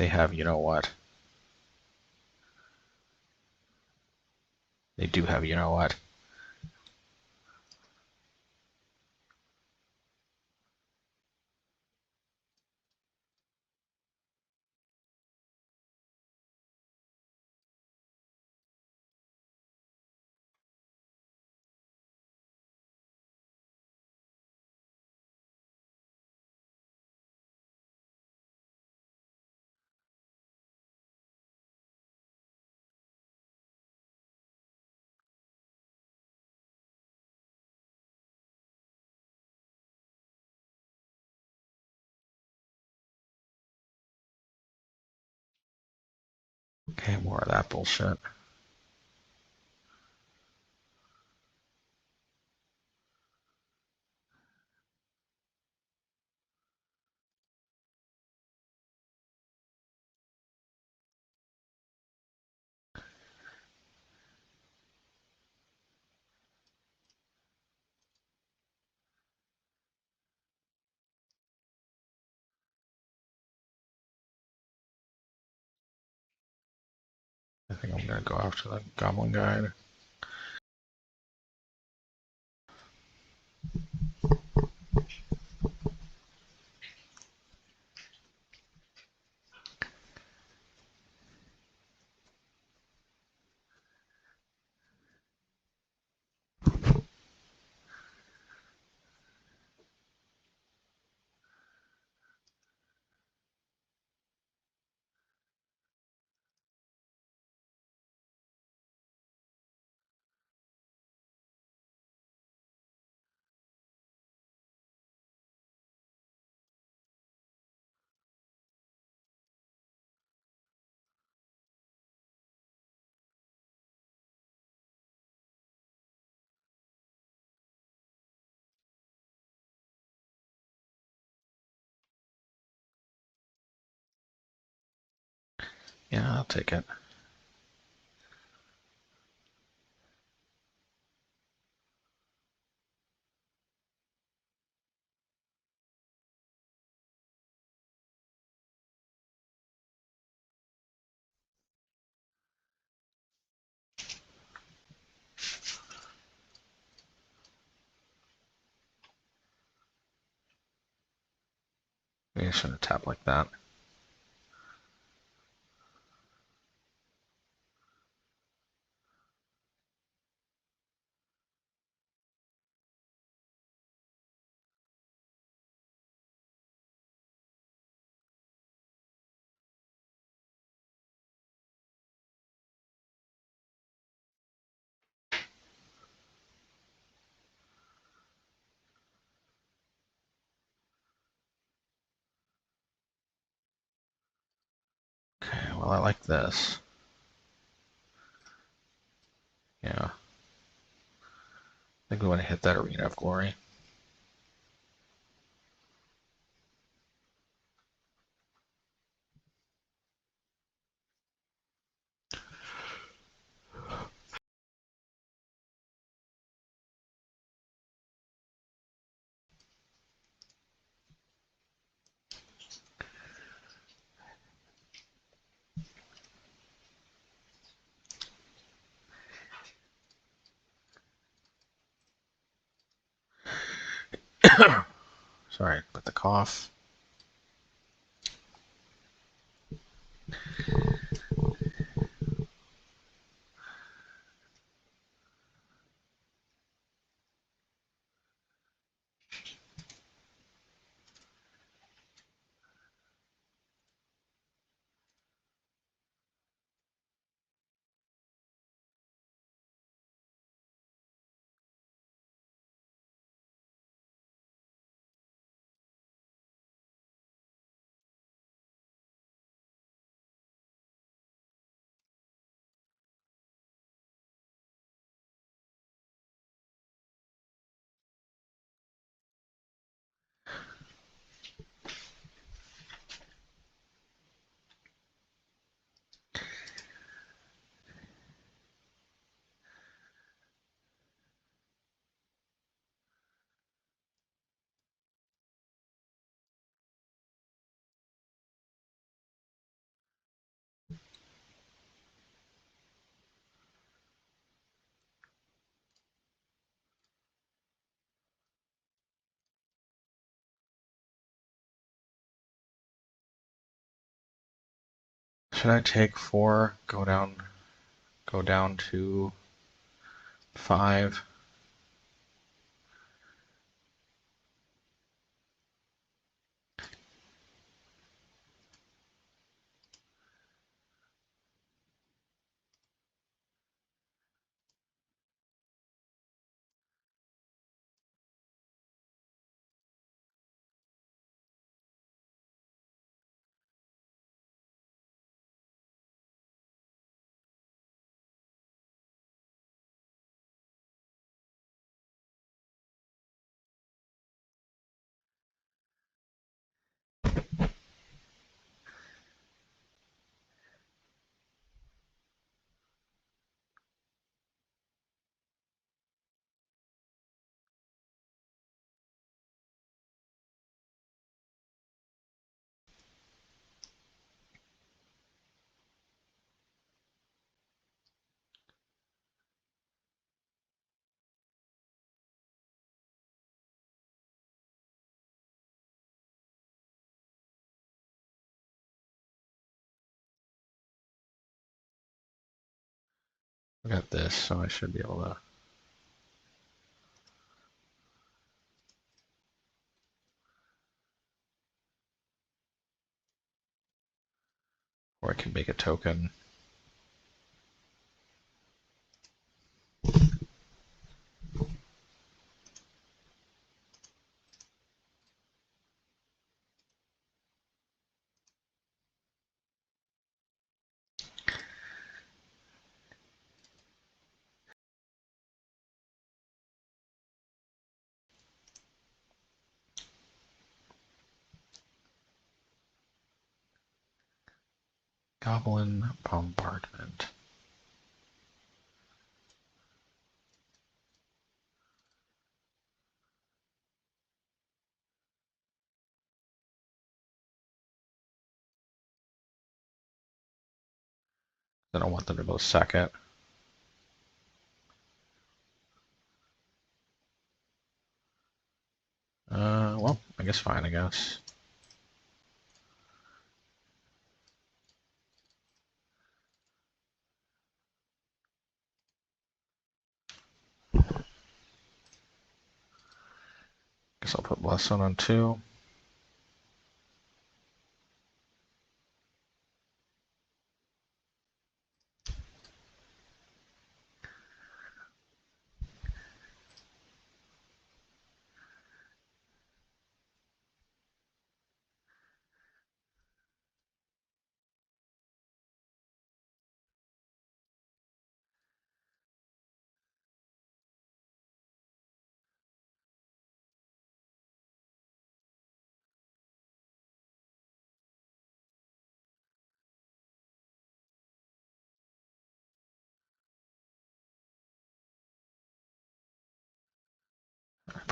have, you know what. They do have, you know what. Okay, more of that bullshit. I think I'm gonna go after the Goblin Guide. Yeah, I'll take it. Maybe I shouldn't tap like that. well, I like this. Yeah. I think we want to hit that Arena of Glory. Sorry, with the cough. Should I take 4, go down to 5? I got this, so I should be able to. Or I can make a token. Goblin Bombardment. I don't want them to both second. Well, I guess fine, I guess. Guess I'll put Bless on 2.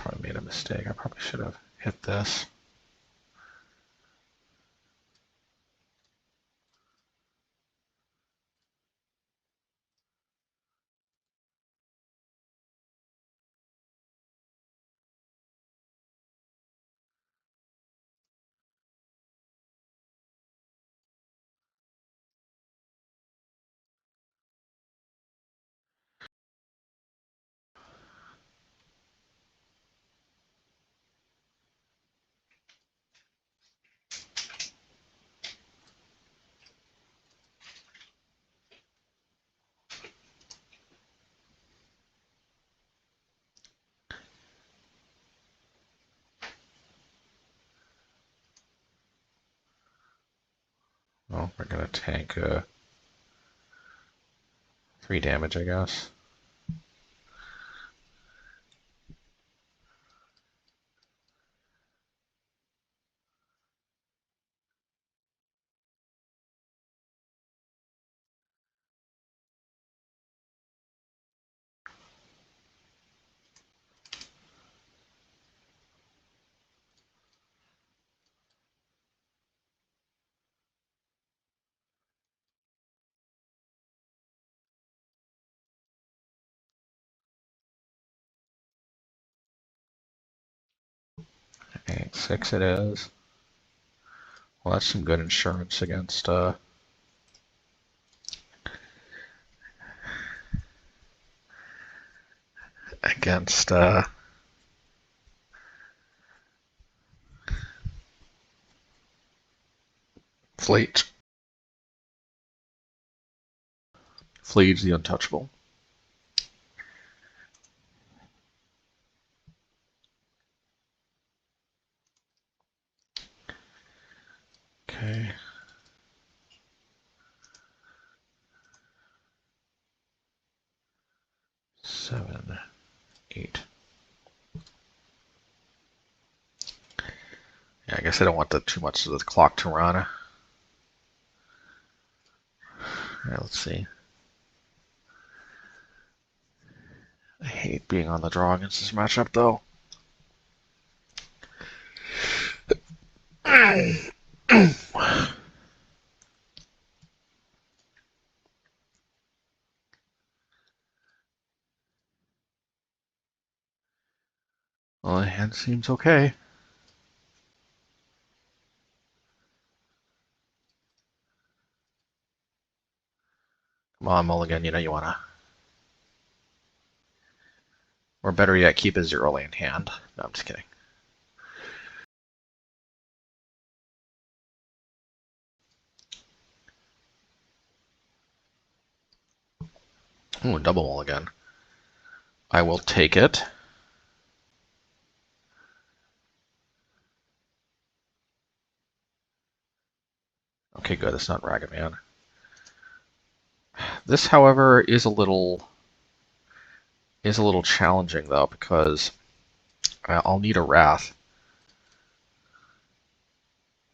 probably made a mistake. I probably should have hit this. Well, we're going to tank 3 damage, I guess. Okay, 6 it is. Well, that's some good insurance against against Fleet. Fleet's the untouchable. Okay. Seven, 8. Yeah, I guess I don't want too much of the clock to run. Alright, let's see. I hate being on the draw against this matchup, though. Well, the hand seems okay. Come on, Mulligan, you know you wanna. Or better yet, keep a 0 lane hand. No, I'm just kidding. Ooh, double Mulligan. I will take it. Okay, good. It's not Ragavan. This, however, is a little challenging though, because I'll need a Wrath.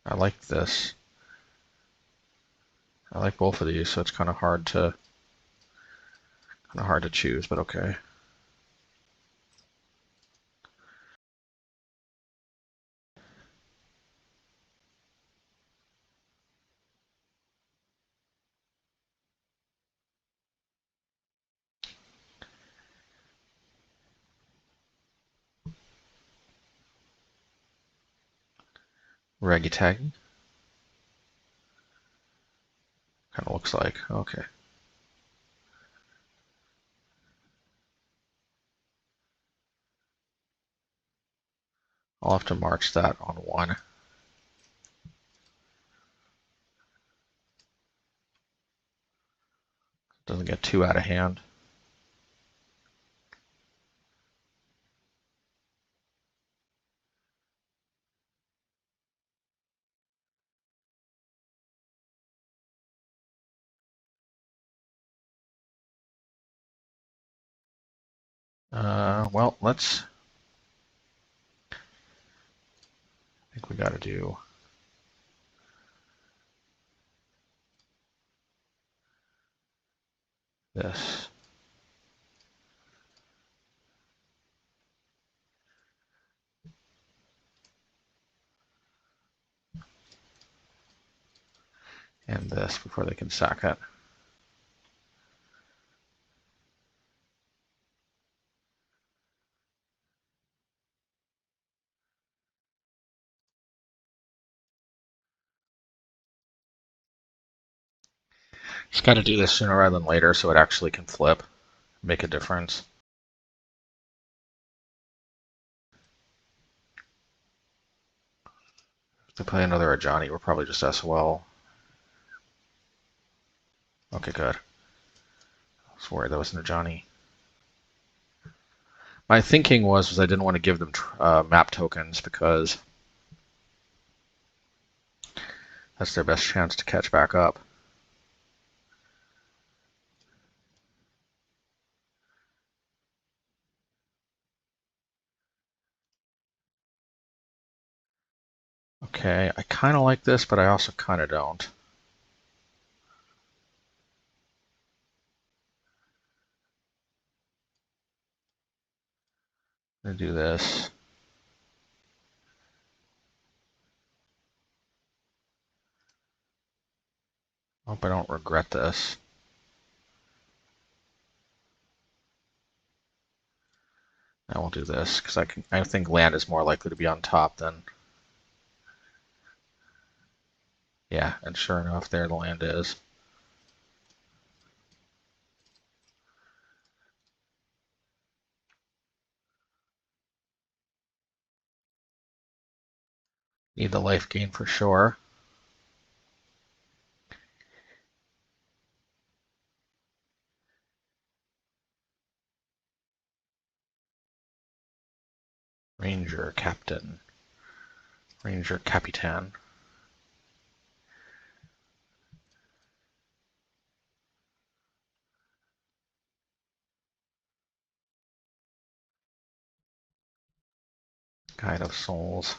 I like this. I like both of these, so it's kind of hard to choose, but okay. Raggy tagging. Kind of looks like. Okay. I'll have to march that on 1. Doesn't get too out of hand. Well, let's. I think we got to do this. And this before they can sack it. Just got to do this sooner rather than later so it actually can flip, make a difference. If they play another Ajani, we're probably just SOL. Okay, good. I was worried that was an Ajani. My thinking was I didn't want to give them map tokens because that's their best chance to catch back up. Okay, I kind of like this, but I also kind of don't. I'm going to do this. Hope I don't regret this. I won't do this because I think land is more likely to be on top than. Yeah, and sure enough, there the land is. Need the life gain for sure. Ranger Captain. Ranger Capitan. Guide of Souls.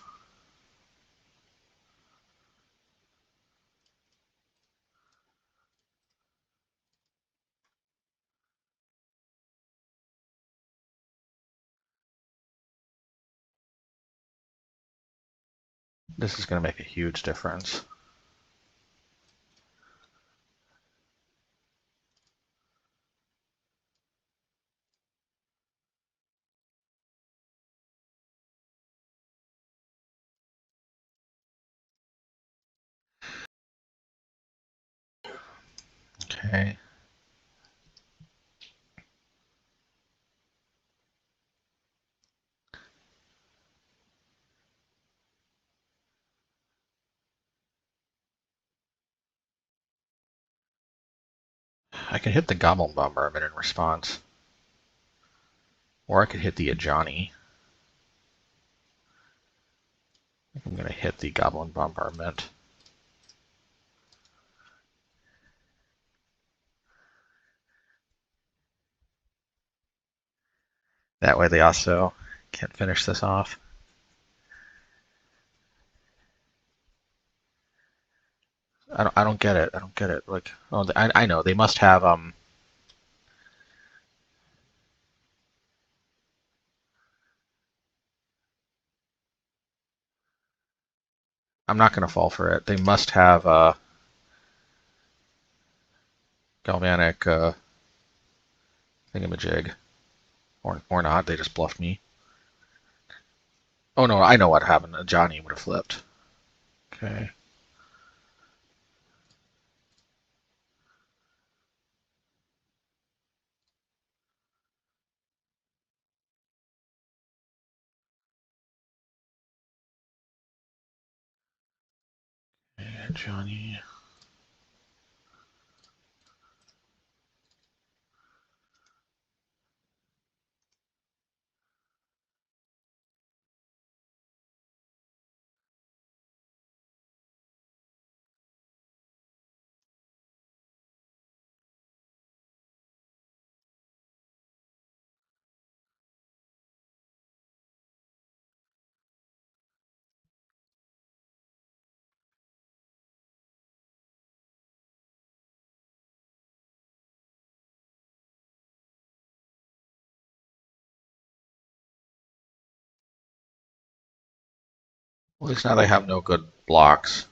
This is going to make a huge difference. Okay. I can hit the Goblin Bombardment in response. Or I could hit the Ajani. I'm going to hit the Goblin Bombardment. That way they also can't finish this off. I don't get it. I don't get it. Like, oh, I know they must have I'm not going to fall for it. They must have galvanic thingamajig, or not. They just bluffed me. Oh no, I know what happened. Johnny would have flipped. Okay. Johnny. Well, at least now they have no good blocks.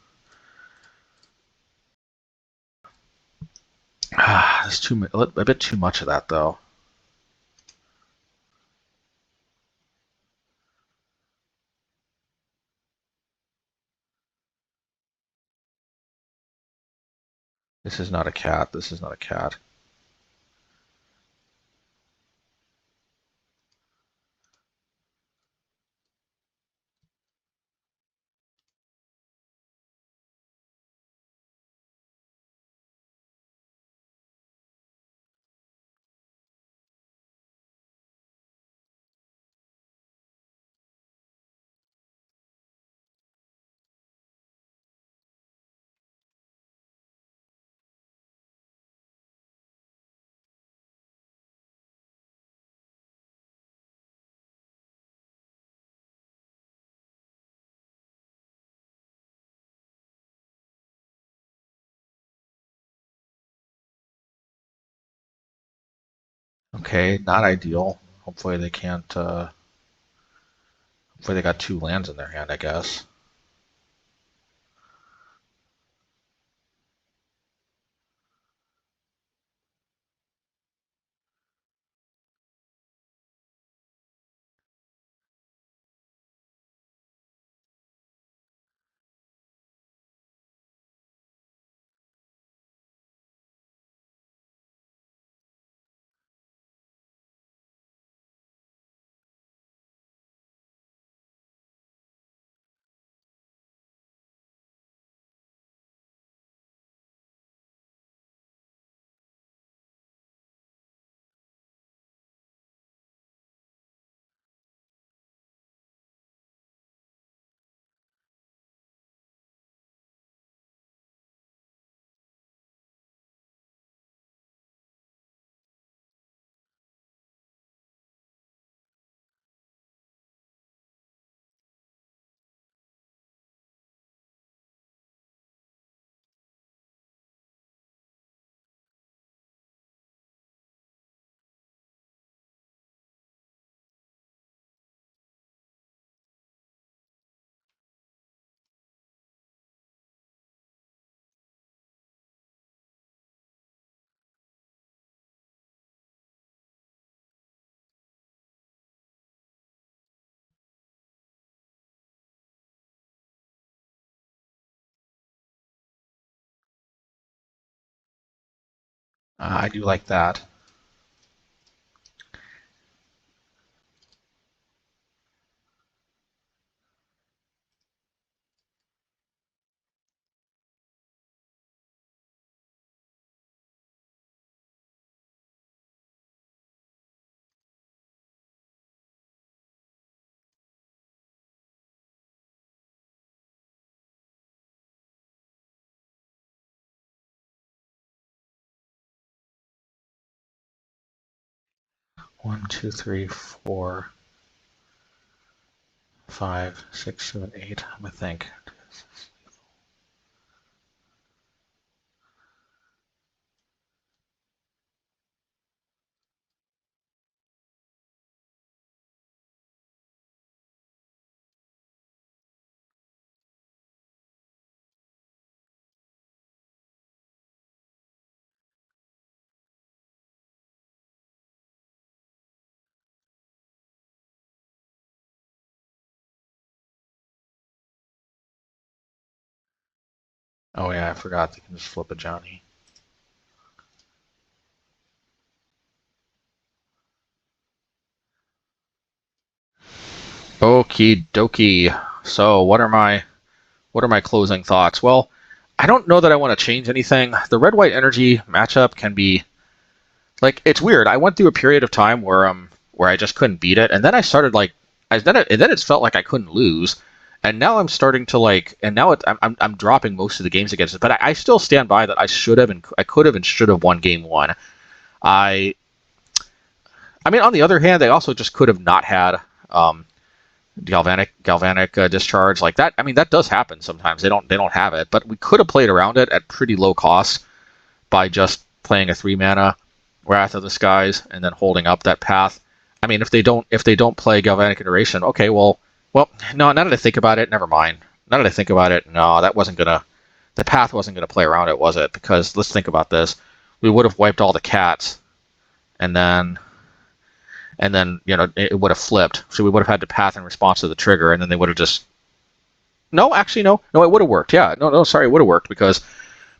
There's a bit too much of that, though. This is not a cat. This is not a cat. Okay, not ideal. Hopefully they can't. Hopefully they got 2 lands in their hand, I guess. I do like that. One, two, three, 4, 5, 6, 7, 8. I'm gonna think. Oh yeah, I forgot they can just flip a Johnny. Okie dokie. So what are my closing thoughts? Well, I don't know that I want to change anything. The red white energy matchup can be like, it's weird. I went through a period of time where I just couldn't beat it, and then I started like and then it felt like I couldn't lose. And now I'm starting to like, and now I'm dropping most of the games against it. But I still stand by that I could have and should have won game 1. I I mean, on the other hand, they also just could have not had galvanic discharge like that. I mean, that does happen sometimes. They don't have it, but we could have played around it at pretty low cost by just playing a 3-mana Wrath of the Skies and then holding up that path. I mean, if they don't play Galvanic Iteration, okay, well, no. Now that I think about it, never mind. Now that I think about it, no, the path wasn't gonna play around it, was it? Because let's think about this. we would have wiped all the cats, and then it would have flipped. So we would have had to path in response to the trigger, and then they would have just. No, actually, no, it would have worked. Yeah, no, sorry, it would have worked because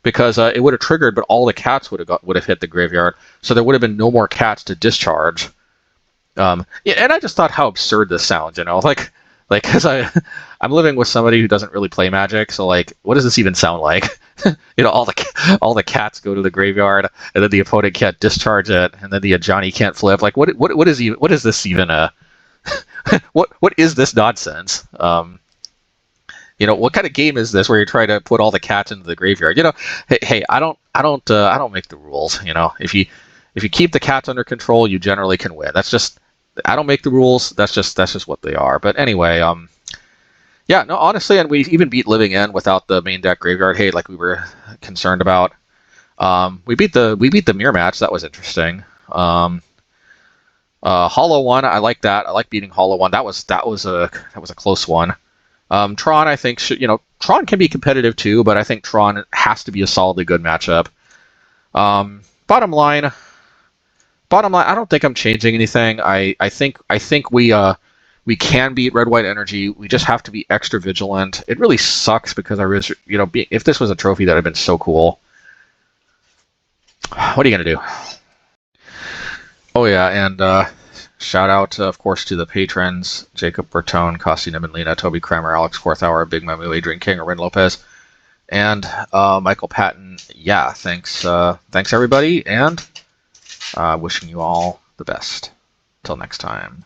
it would have triggered, but all the cats would have hit the graveyard, so there would have been no more cats to discharge. Yeah, and I just thought how absurd this sounds, like because I'm living with somebody who doesn't really play Magic, so like, what does this even sound like? All the cats go to the graveyard, and then the opponent can't discharge it, and then the Ajani can't flip. Like, what is this even? What is this nonsense? What kind of game is this where you try to put all the cats into the graveyard? Hey, I don't make the rules. If you keep the cats under control, you generally can win. I don't make the rules. That's just what they are. But anyway, yeah, no, honestly, and we even beat Living End without the main deck graveyard hate like we were concerned about. We beat the mirror match. That was interesting. Hollow one, I like that. I like beating Hollow one. That was a close one. Tron, I think Tron can be competitive too, but I think Tron has to be a solidly good matchup. Bottom line, I don't think I'm changing anything. I think we can beat Red White Energy. We just have to be extra vigilant. It really sucks because if this was a trophy, that would have been so cool. What are you gonna do? Oh yeah, and shout out, of course, to the patrons: Jacob Bertone, Costi Nibenlina, Toby Kramer, Alex Fourth Hour, Big Mamu, Adrian King, Orin Lopez, and Michael Patton. Yeah, thanks everybody, and wishing you all the best. Till next time.